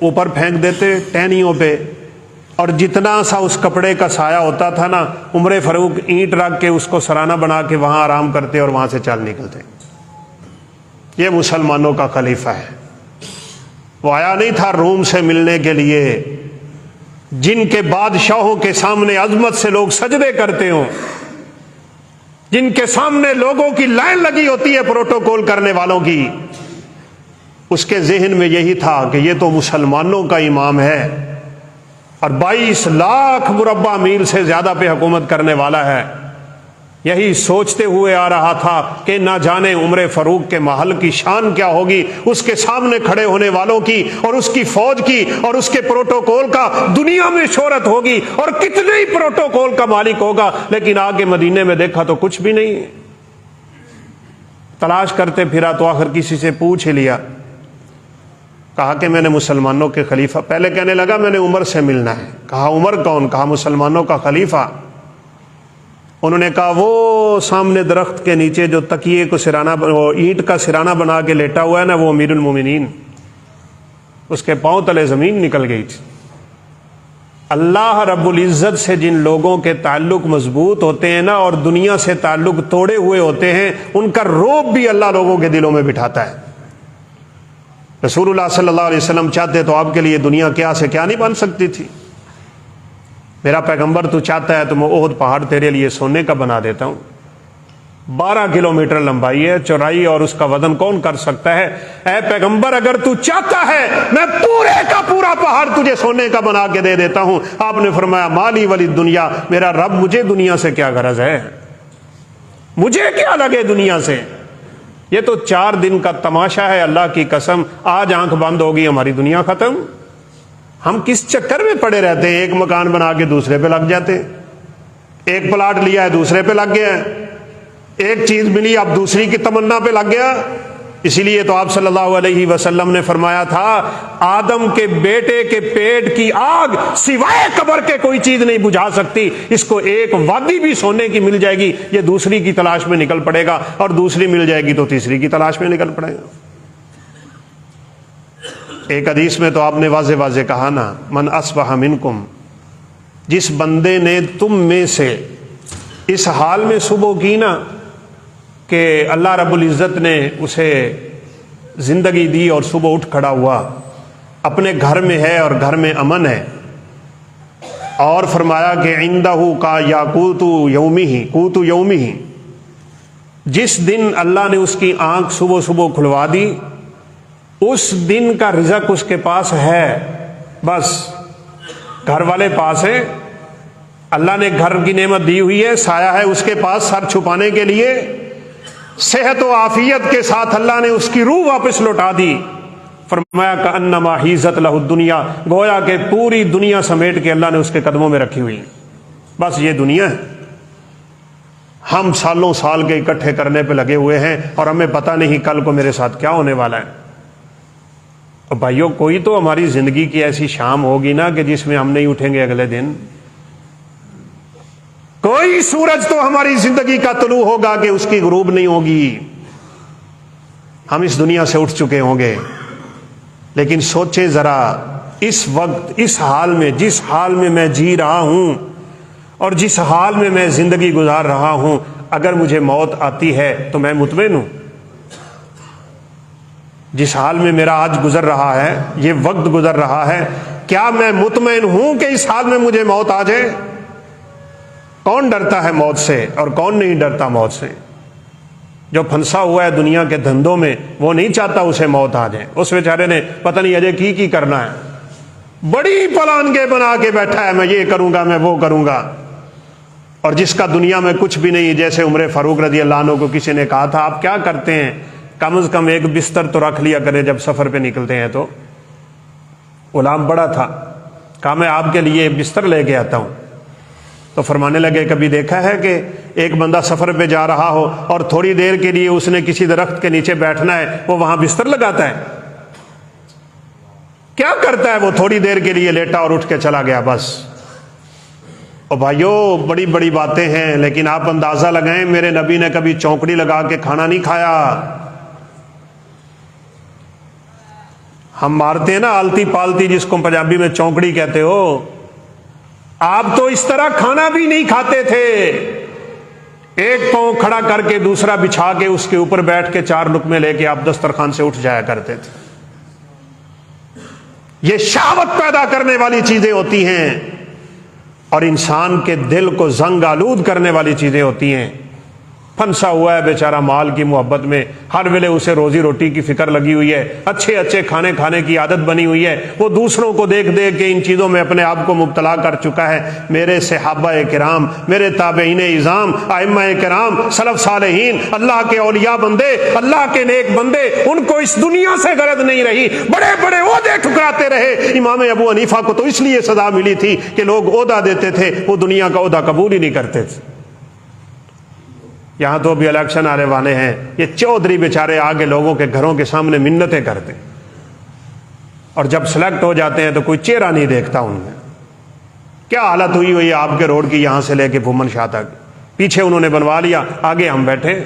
S1: اوپر پھینک دیتے ٹہنیوں پہ، اور جتنا سا اس کپڑے کا سایہ ہوتا تھا نا، عمر فاروق اینٹ رکھ کے اس کو سرانہ بنا کے وہاں آرام کرتے اور وہاں سے چل نکلتے. یہ مسلمانوں کا خلیفہ ہے. وہ آیا نہیں تھا روم سے ملنے کے لیے جن کے بادشاہوں کے سامنے عظمت سے لوگ سجدے کرتے ہوں، جن کے سامنے لوگوں کی لائن لگی ہوتی ہے پروٹوکول کرنے والوں کی. اس کے ذہن میں یہی تھا کہ یہ تو مسلمانوں کا امام ہے اور 22 لاکھ مربع میل سے زیادہ پہ حکومت کرنے والا ہے. یہی سوچتے ہوئے آ رہا تھا کہ نہ جانے عمر فاروق کے محل کی شان کیا ہوگی، اس کے سامنے کھڑے ہونے والوں کی اور اس کی فوج کی اور اس کے پروٹوکول کا دنیا میں شہرت ہوگی، اور کتنے ہی پروٹوکول کا مالک ہوگا. لیکن آگے مدینے میں دیکھا تو کچھ بھی نہیں. تلاش کرتے پھرا تو آخر کسی سے پوچھ ہی لیا، کہا کہ میں نے مسلمانوں کے خلیفہ، پہلے کہنے لگا میں نے عمر سے ملنا ہے، کہا عمر کون؟ کہا مسلمانوں کا خلیفہ۔ انہوں نے کہا وہ سامنے درخت کے نیچے جو تکیے کو سرانہ، وہ اینٹ کا سرانہ بنا کے لیٹا ہوا ہے نا، وہ امیر المومنین، اس کے پاؤں تلے زمین نکل گئی تھی۔ اللہ رب العزت سے جن لوگوں کے تعلق مضبوط ہوتے ہیں نا اور دنیا سے تعلق توڑے ہوئے ہوتے ہیں، ان کا رعب بھی اللہ لوگوں کے دلوں میں بٹھاتا ہے۔ رسول اللہ صلی اللہ علیہ وسلم چاہتے تو آپ کے لیے دنیا کیا سے کیا نہیں بن سکتی تھی۔ میرا پیغمبر تو چاہتا ہے تو میں احد پہاڑ تیرے لیے سونے کا بنا دیتا ہوں، 12 کلومیٹر لمبائی ہے، چوڑائی، اور اس کا وزن کون کر سکتا ہے؟ اے پیغمبر اگر تو چاہتا ہے میں پورے کا پورا پہاڑ تجھے سونے کا بنا کے دے دیتا ہوں۔ آپ نے فرمایا مالی ولی دنیا، میرا رب مجھے دنیا سے کیا غرض ہے، مجھے کیا لگے دنیا سے، یہ تو 4 دن کا تماشا ہے۔ اللہ کی قسم آج آنکھ بند ہوگی ہماری دنیا ختم۔ ہم کس چکر میں پڑے رہتے ہیں؟ ایک مکان بنا کے دوسرے پہ لگ جاتے ہیں، ایک پلاٹ لیا ہے دوسرے پہ لگ گیا ہے، ایک چیز ملی اب دوسری کی تمنا پہ لگ گیا۔ اسی لیے تو آپ صلی اللہ علیہ وسلم نے فرمایا تھا آدم کے بیٹے کے پیٹ کی آگ سوائے قبر کے کوئی چیز نہیں بجھا سکتی، اس کو ایک وادی بھی سونے کی مل جائے گی یہ دوسری کی تلاش میں نکل پڑے گا، اور دوسری مل جائے گی تو تیسری کی تلاش میں نکل پڑے گا۔ ایک حدیث میں تو آپ نے واضح واضح کہا نا، من اصبح منکم، جس بندے نے تم میں سے اس حال میں صبح کی نا کہ اللہ رب العزت نے اسے زندگی دی اور صبح اٹھ کھڑا ہوا، اپنے گھر میں ہے اور گھر میں امن ہے، اور فرمایا کہ عندہ کا یا قوت یومہ، جس دن اللہ نے اس کی آنکھ صبح صبح کھلوا دی اس دن کا رزق اس کے پاس ہے، بس گھر والے پاس ہے، اللہ نے گھر کی نعمت دی ہوئی ہے، سایہ ہے اس کے پاس سر چھپانے کے لیے، صحت و عافیت کے ساتھ اللہ نے اس کی روح واپس لوٹا دی۔ فرمایا کأنما حیزت لہ الدنیا، گویا کہ پوری دنیا سمیٹ کے اللہ نے اس کے قدموں میں رکھی ہوئی، بس یہ دنیا ہے۔ ہم سالوں سال کے اکٹھے کرنے پہ لگے ہوئے ہیں اور ہمیں پتہ نہیں کل کو میرے ساتھ کیا ہونے والا ہے۔ اور بھائیوں کوئی تو ہماری زندگی کی ایسی شام ہوگی نا کہ جس میں ہم نہیں اٹھیں گے اگلے دن، کوئی سورج تو ہماری زندگی کا طلوع ہوگا کہ اس کی غروب نہیں ہوگی۔ ہم اس دنیا سے اٹھ چکے ہوں گے، لیکن سوچے ذرا اس وقت اس حال میں، جس حال میں میں جی رہا ہوں اور جس حال میں میں زندگی گزار رہا ہوں، اگر مجھے موت آتی ہے تو میں مطمئن ہوں؟ جس حال میں میرا آج گزر رہا ہے، یہ وقت گزر رہا ہے، کیا میں مطمئن ہوں کہ اس حال میں مجھے موت آ جائے؟ کون ڈرتا ہے موت سے اور کون نہیں ڈرتا موت سے؟ جو پھنسا ہوا ہے دنیا کے دھندوں میں وہ نہیں چاہتا اسے موت آ جائے، اس بیچارے نے پتہ نہیں اجے کی کرنا ہے، بڑی پلانگیں بنا کے بیٹھا ہے، میں یہ کروں گا میں وہ کروں گا، اور جس کا دنیا میں کچھ بھی نہیں۔ جیسے عمر فاروق رضی اللہ عنہ کو کسی نے کہا تھا آپ کیا کرتے ہیں؟ کم از کم ایک بستر تو رکھ لیا کریں جب سفر پہ نکلتے ہیں۔ تو غلام بڑا تھا، کہا میں آپ کے لیے بستر لے کے آتا ہوں۔ تو فرمانے لگے کبھی دیکھا ہے کہ ایک بندہ سفر پہ جا رہا ہو اور تھوڑی دیر کے لیے اس نے کسی درخت کے نیچے بیٹھنا ہے، وہ وہاں بستر لگاتا ہے؟ کیا کرتا ہے وہ؟ تھوڑی دیر کے لیے لیٹا اور اٹھ کے چلا گیا، بس۔ اور بھائیوں بڑی بڑی باتیں ہیں، لیکن آپ اندازہ لگائیں میرے نبی نے کبھی چونکڑی لگا کے کھانا نہیں کھایا۔ ہم مارتے ہیں نا آلتی پالتی، جس کو پنجابی میں چونکڑی کہتے ہو، آپ تو اس طرح کھانا بھی نہیں کھاتے تھے، ایک پاؤں کھڑا کر کے دوسرا بچھا کے اس کے اوپر بیٹھ کے 4 لقمے لے کے آپ دسترخوان سے اٹھ جایا کرتے تھے۔ یہ شہوت پیدا کرنے والی چیزیں ہوتی ہیں اور انسان کے دل کو زنگ آلود کرنے والی چیزیں ہوتی ہیں۔ پھنسا ہوا ہے بیچارہ مال کی محبت میں، ہر ویلے اسے روزی روٹی کی فکر لگی ہوئی ہے، اچھے اچھے کھانے کھانے کی عادت بنی ہوئی ہے، وہ دوسروں کو دیکھ دیکھ کے ان چیزوں میں اپنے آپ کو مبتلا کر چکا ہے۔ میرے صحابہ کرام، میرے تابعین اعظام، ائمہ کرام، سلف صالحین، اللہ کے اولیاء بندے، اللہ کے نیک بندے، ان کو اس دنیا سے غرض نہیں رہی، بڑے بڑے عہدے ٹھکراتے رہے۔ امام ابو حنیفہ کو تو اس لیے سزا ملی تھی کہ لوگ عہدہ دیتے تھے، وہ دنیا کا عہدہ قبول ہی نہیں کرتے تھے۔ یہاں تو ابھی الیکشن آنے والے ہیں، یہ چودھری بیچارے آگے لوگوں کے گھروں کے سامنے منتیں کرتے ہیں، اور جب سلیکٹ ہو جاتے ہیں تو کوئی چہرہ نہیں دیکھتا ان میں۔ کیا حالت ہوئی آپ کے روڈ کی، یہاں سے لے کے بھومن شاہ تک، پیچھے انہوں نے بنوا لیا، آگے ہم بیٹھے۔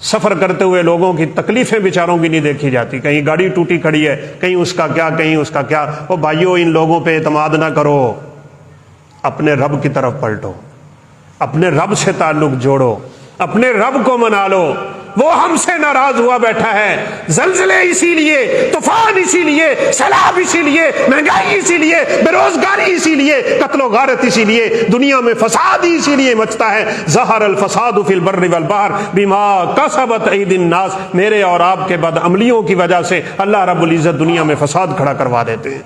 S1: سفر کرتے ہوئے لوگوں کی تکلیفیں بیچاروں کی نہیں دیکھی جاتی، کہیں گاڑی ٹوٹی کھڑی ہے، کہیں اس کا کیا، کہیں اس کا کیا۔ او بھائیو، ان لوگوں پہ اعتماد نہ کرو، اپنے رب کی طرف پلٹو، اپنے رب سے تعلق جوڑو، اپنے رب کو منا لو۔ وہ ہم سے ناراض ہوا بیٹھا ہے، زلزلے اسی لیے، طوفان اسی لیے، سیلاب اسی لیے، مہنگائی اسی لیے، بے روزگاری اسی لیے، قتل و غارت اسی لیے، دنیا میں فساد ہی اسی لیے مچتا ہے۔ ظہر الفساد فی البر والبحر بما کسبت ایدی الناس، میرے اور آپ کے بد عملیوں کی وجہ سے اللہ رب العزت دنیا میں فساد کھڑا کروا دیتے ہیں۔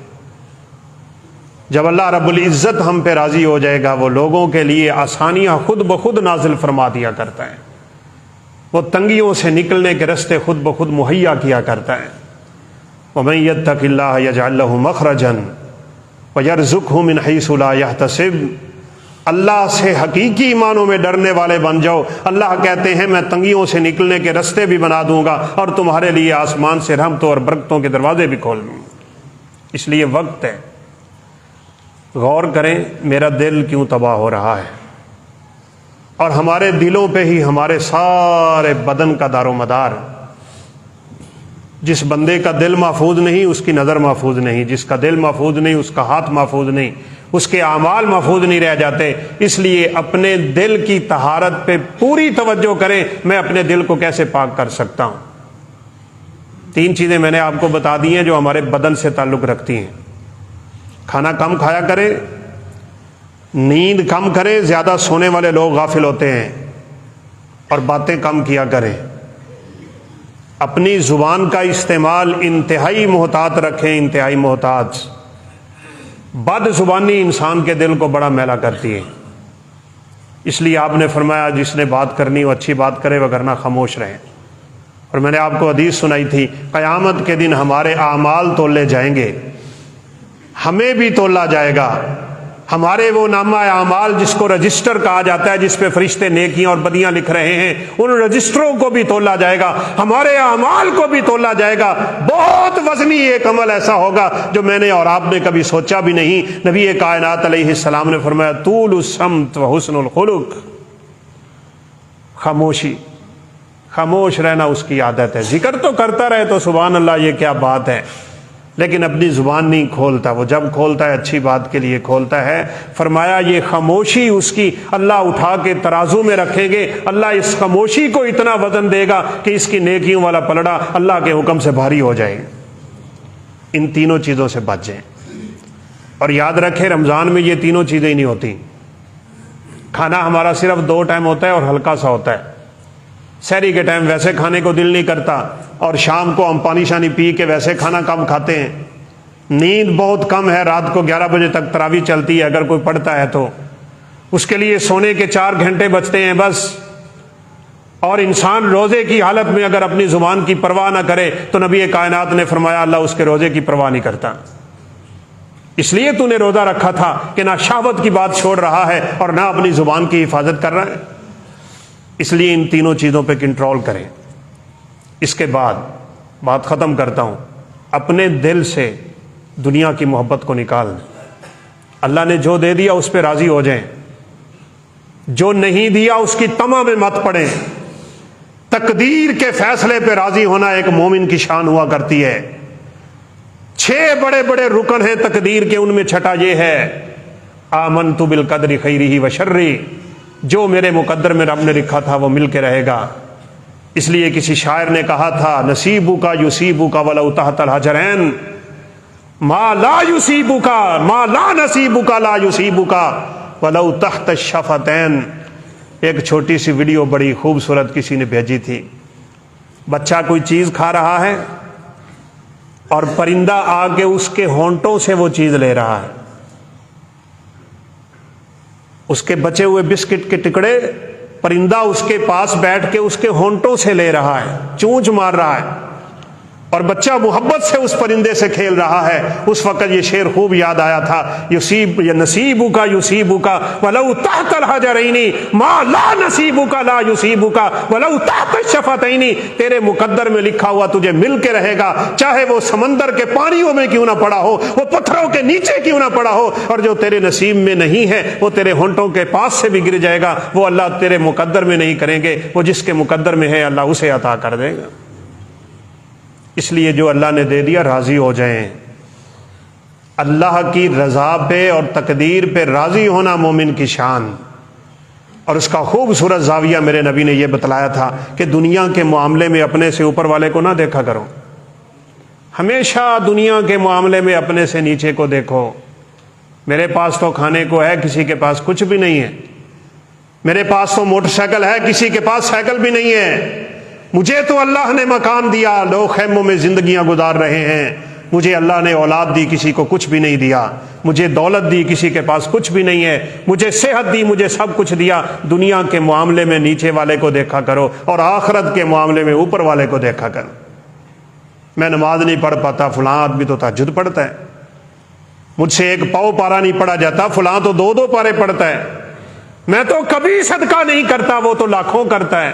S1: جب اللہ رب العزت ہم پہ راضی ہو جائے گا، وہ لوگوں کے لیے آسانیاں خود بخود نازل فرما دیا کرتا ہے، وہ تنگیوں سے نکلنے کے راستے خود بخود مہیا کیا کرتا ہے۔ وَمَن يَتَّقِ اللَّهَ يَجْعَل لَّهُ مَخْرَجًا وَيَرْزُقْهُ مِنْ حَيْثُ لَا يَحْتَسِبُ۔ اللہ سے حقیقی معنوں میں ڈرنے والے بن جاؤ۔ اللہ کہتے ہیں میں تنگیوں سے نکلنے کے راستے بھی بنا دوں گا، اور تمہارے لیے آسمان سے رحمتوں اور برکتوں کے دروازے بھی کھول دوں گا۔ اس لیے وقت ہے، غور کریں میرا دل کیوں تباہ ہو رہا ہے، اور ہمارے دلوں پہ ہی ہمارے سارے بدن کا دار و مدار۔ جس بندے کا دل محفوظ نہیں اس کی نظر محفوظ نہیں، جس کا دل محفوظ نہیں اس کا ہاتھ محفوظ نہیں، اس کے اعمال محفوظ نہیں رہ جاتے۔ اس لیے اپنے دل کی طہارت پہ پوری توجہ کریں، میں اپنے دل کو کیسے پاک کر سکتا ہوں۔ 3 چیزیں میں نے آپ کو بتا دی ہیں جو ہمارے بدن سے تعلق رکھتی ہیں۔ کھانا کم کھایا کریں، نیند کم کریں، زیادہ سونے والے لوگ غافل ہوتے ہیں، اور باتیں کم کیا کریں۔ اپنی زبان کا استعمال انتہائی محتاط رکھیں، انتہائی محتاط۔ بد زبانی انسان کے دل کو بڑا میلا کرتی ہے، اس لیے آپ نے فرمایا جس نے بات کرنی وہ اچھی بات کرے، وگرنہ خاموش رہیں۔ اور میں نے آپ کو حدیث سنائی تھی، قیامت کے دن ہمارے اعمال تولے جائیں گے، ہمیں بھی تولا جائے گا۔ ہمارے وہ نامہ اعمال جس کو رجسٹر کہا جاتا ہے، جس پہ فرشتے نیکیاں اور بدیاں لکھ رہے ہیں، ان رجسٹروں کو بھی تولا جائے گا، ہمارے اعمال کو بھی تولا جائے گا۔ بہت وزنی ایک عمل ایسا ہوگا جو میں نے اور آپ نے کبھی سوچا بھی نہیں۔ نبی کائنات علیہ السلام نے فرمایا طول الصمت و حسن الخلق، خاموشی، خاموش رہنا اس کی عادت ہے۔ ذکر تو کرتا رہے تو سبحان اللہ یہ کیا بات ہے، لیکن اپنی زبان نہیں کھولتا، وہ جب کھولتا ہے اچھی بات کے لیے کھولتا ہے۔ فرمایا یہ خاموشی اس کی اللہ اٹھا کے ترازو میں رکھیں گے، اللہ اس خاموشی کو اتنا وزن دے گا کہ اس کی نیکیوں والا پلڑا اللہ کے حکم سے بھاری ہو جائے۔ ان تینوں چیزوں سے بچ جائیں، اور یاد رکھیں رمضان میں یہ تینوں چیزیں ہی نہیں ہوتی۔ کھانا ہمارا صرف 2 ٹائم ہوتا ہے اور ہلکا سا ہوتا ہے۔ سحری کے ٹائم ویسے کھانے کو دل نہیں کرتا، اور شام کو ہم پانی شانی پی کے ویسے کھانا کم کھاتے ہیں۔ نیند بہت کم ہے، رات کو 11 بجے تک تراویح چلتی ہے اگر کوئی پڑھتا ہے تو، اس کے لیے سونے کے 4 گھنٹے بچتے ہیں بس۔ اور انسان روزے کی حالت میں اگر اپنی زبان کی پرواہ نہ کرے تو نبی کائنات نے فرمایا اللہ اس کے روزے کی پرواہ نہیں کرتا۔ اس لیے تو نے روزہ رکھا تھا کہ نہ شہوت کی بات چھوڑ رہا ہے اور نہ اپنی زبان کی حفاظت کر رہا ہے۔ اس لیے ان تینوں چیزوں پہ کنٹرول کریں۔ اس کے بعد بات ختم کرتا ہوں، اپنے دل سے دنیا کی محبت کو نکال دیں۔ اللہ نے جو دے دیا اس پہ راضی ہو جائیں، جو نہیں دیا اس کی طمع میں مت پڑیں۔ تقدیر کے فیصلے پہ راضی ہونا ایک مومن کی شان ہوا کرتی ہے۔ 6 بڑے بڑے رکن ہیں تقدیر کے، ان میں چھٹا یہ ہے آمنت بالقدر خیرہ و شرہ، جو میرے مقدر میں رب نے لکھا تھا وہ مل کے رہے گا۔ اس لیے کسی شاعر نے کہا تھا نصیبک یصیبک ولو تحت الحجرین، ما لا یصیبک ما لا نصیبک لا یصیبک ولو تحت الشفتین۔ ایک چھوٹی سی ویڈیو بڑی خوبصورت کسی نے بھیجی تھی۔ بچہ کوئی چیز کھا رہا ہے اور پرندہ آ کے اس کے ہونٹوں سے وہ چیز لے رہا ہے، اس کے بچے ہوئے بسکٹ کے ٹکڑے پرندہ اس کے پاس بیٹھ کے اس کے ہونٹوں سے لے رہا ہے، چونچ مار رہا ہے۔ اور بچہ محبت سے اس پرندے سے کھیل رہا ہے، اس وقت یہ شعر خوب یاد آیا تھا، نصیبک یصیبک ولو تحت الحجرین ما لا نصیبک لا یصیبک ولو تحت الشفتین، تیرے مقدر میں لکھا ہوا تجھے مل کے رہے گا، چاہے وہ سمندر کے پانیوں میں کیوں نہ پڑا ہو، وہ پتھروں کے نیچے کیوں نہ پڑا ہو، اور جو تیرے نصیب میں نہیں ہے وہ تیرے ہونٹوں کے پاس سے بھی گر جائے گا، وہ اللہ تیرے مقدر میں نہیں کریں گے، وہ جس کے مقدر میں ہے اللہ اسے عطا کر دے گا۔ اس لیے جو اللہ نے دے دیا راضی ہو جائیں۔ اللہ کی رضا پہ اور تقدیر پہ راضی ہونا مومن کی شان، اور اس کا خوبصورت زاویہ میرے نبی نے یہ بتلایا تھا کہ دنیا کے معاملے میں اپنے سے اوپر والے کو نہ دیکھا کرو، ہمیشہ دنیا کے معاملے میں اپنے سے نیچے کو دیکھو۔ میرے پاس تو کھانے کو ہے، کسی کے پاس کچھ بھی نہیں ہے، میرے پاس تو موٹر سائیکل ہے، کسی کے پاس سائیکل بھی نہیں ہے، مجھے تو اللہ نے مکان دیا، لوگ خیموں میں زندگیاں گزار رہے ہیں، مجھے اللہ نے اولاد دی، کسی کو کچھ بھی نہیں دیا، مجھے دولت دی، کسی کے پاس کچھ بھی نہیں ہے، مجھے صحت دی، مجھے سب کچھ دیا۔ دنیا کے معاملے میں نیچے والے کو دیکھا کرو اور آخرت کے معاملے میں اوپر والے کو دیکھا کرو۔ میں نماز نہیں پڑھ پاتا، فلاں آدمی تو تہجد پڑھتا ہے، مجھ سے ایک پاؤ پارا نہیں پڑھا جاتا، فلاں تو 2 پارے پڑھتا ہے، میں تو کبھی صدقہ نہیں کرتا، وہ تو لاکھوں کرتا ہے۔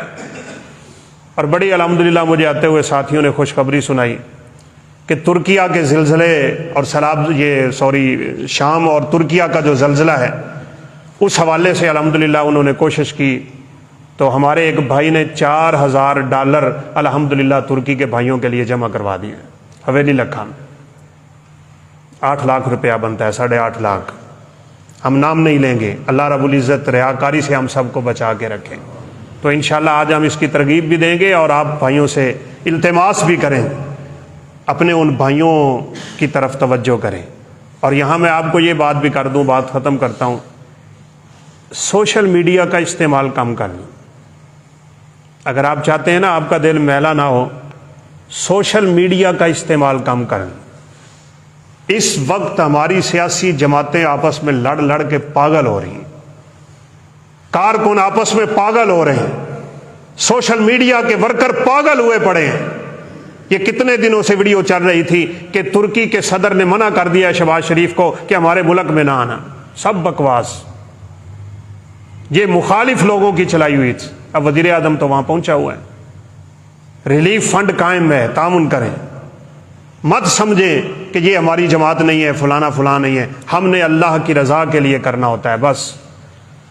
S1: اور بڑی الحمدللہ مجھے آتے ہوئے ساتھیوں نے خوشخبری سنائی کہ ترکیہ کے زلزلے اور شام اور ترکیہ کا جو زلزلہ ہے اس حوالے سے الحمدللہ انہوں نے کوشش کی، تو ہمارے ایک بھائی نے $4000 الحمدللہ ترکی کے بھائیوں کے لیے جمع کروا دیے حویلی لکھا میں۔ 8 لاکھ روپیہ بنتا ہے، 8.5 لاکھ۔ ہم نام نہیں لیں گے، اللہ رب العزت ریاکاری سے ہم سب کو بچا کے رکھیں۔ تو انشاءاللہ آج ہم اس کی ترغیب بھی دیں گے اور آپ بھائیوں سے التماس بھی کریں، اپنے ان بھائیوں کی طرف توجہ کریں۔ اور یہاں میں آپ کو یہ بات بھی کر دوں، بات ختم کرتا ہوں، سوشل میڈیا کا استعمال کم کر لیں۔ اگر آپ چاہتے ہیں نا آپ کا دل میلا نہ ہو، سوشل میڈیا کا استعمال کم کر لیں۔ اس وقت ہماری سیاسی جماعتیں آپس میں لڑ لڑ کے پاگل ہو رہی ہیں، کارکن آپس میں پاگل ہو رہے ہیں، سوشل میڈیا کے ورکر پاگل ہوئے پڑے ہیں۔ یہ کتنے دنوں سے ویڈیو چل رہی تھی کہ ترکی کے صدر نے منع کر دیا شہباز شریف کو کہ ہمارے ملک میں نہ آنا، سب بکواس، یہ مخالف لوگوں کی چلائی ہوئی تھی۔ اب وزیر اعظم تو وہاں پہنچا ہوا ہے، ریلیف فنڈ قائم ہے، تعاون کریں، مت سمجھیں کہ یہ ہماری جماعت نہیں ہے، فلانا فلاں نہیں ہے، ہم نے اللہ کی رضا کے لیے کرنا ہوتا ہے، بس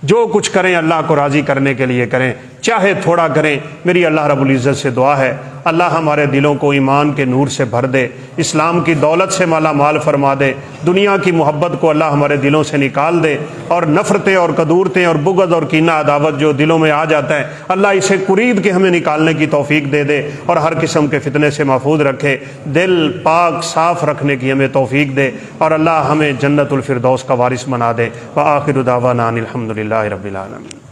S1: جو کچھ کریں اللہ کو راضی کرنے کے لیے کریں، چاہے تھوڑا کریں۔ میری اللہ رب العزت سے دعا ہے اللہ ہمارے دلوں کو ایمان کے نور سے بھر دے، اسلام کی دولت سے مالا مال فرما دے، دنیا کی محبت کو اللہ ہمارے دلوں سے نکال دے، اور نفرتیں اور قدورتیں اور بغض اور کینہ عداوت جو دلوں میں آ جاتا ہے اللہ اسے قرید کے ہمیں نکالنے کی توفیق دے دے، اور ہر قسم کے فتنے سے محفوظ رکھے، دل پاک صاف رکھنے کی ہمیں توفیق دے، اور اللہ ہمیں جنت الفردوس کا وارث بنا دے۔ وآخر دعوانا ان الحمد للہ رب العالمین۔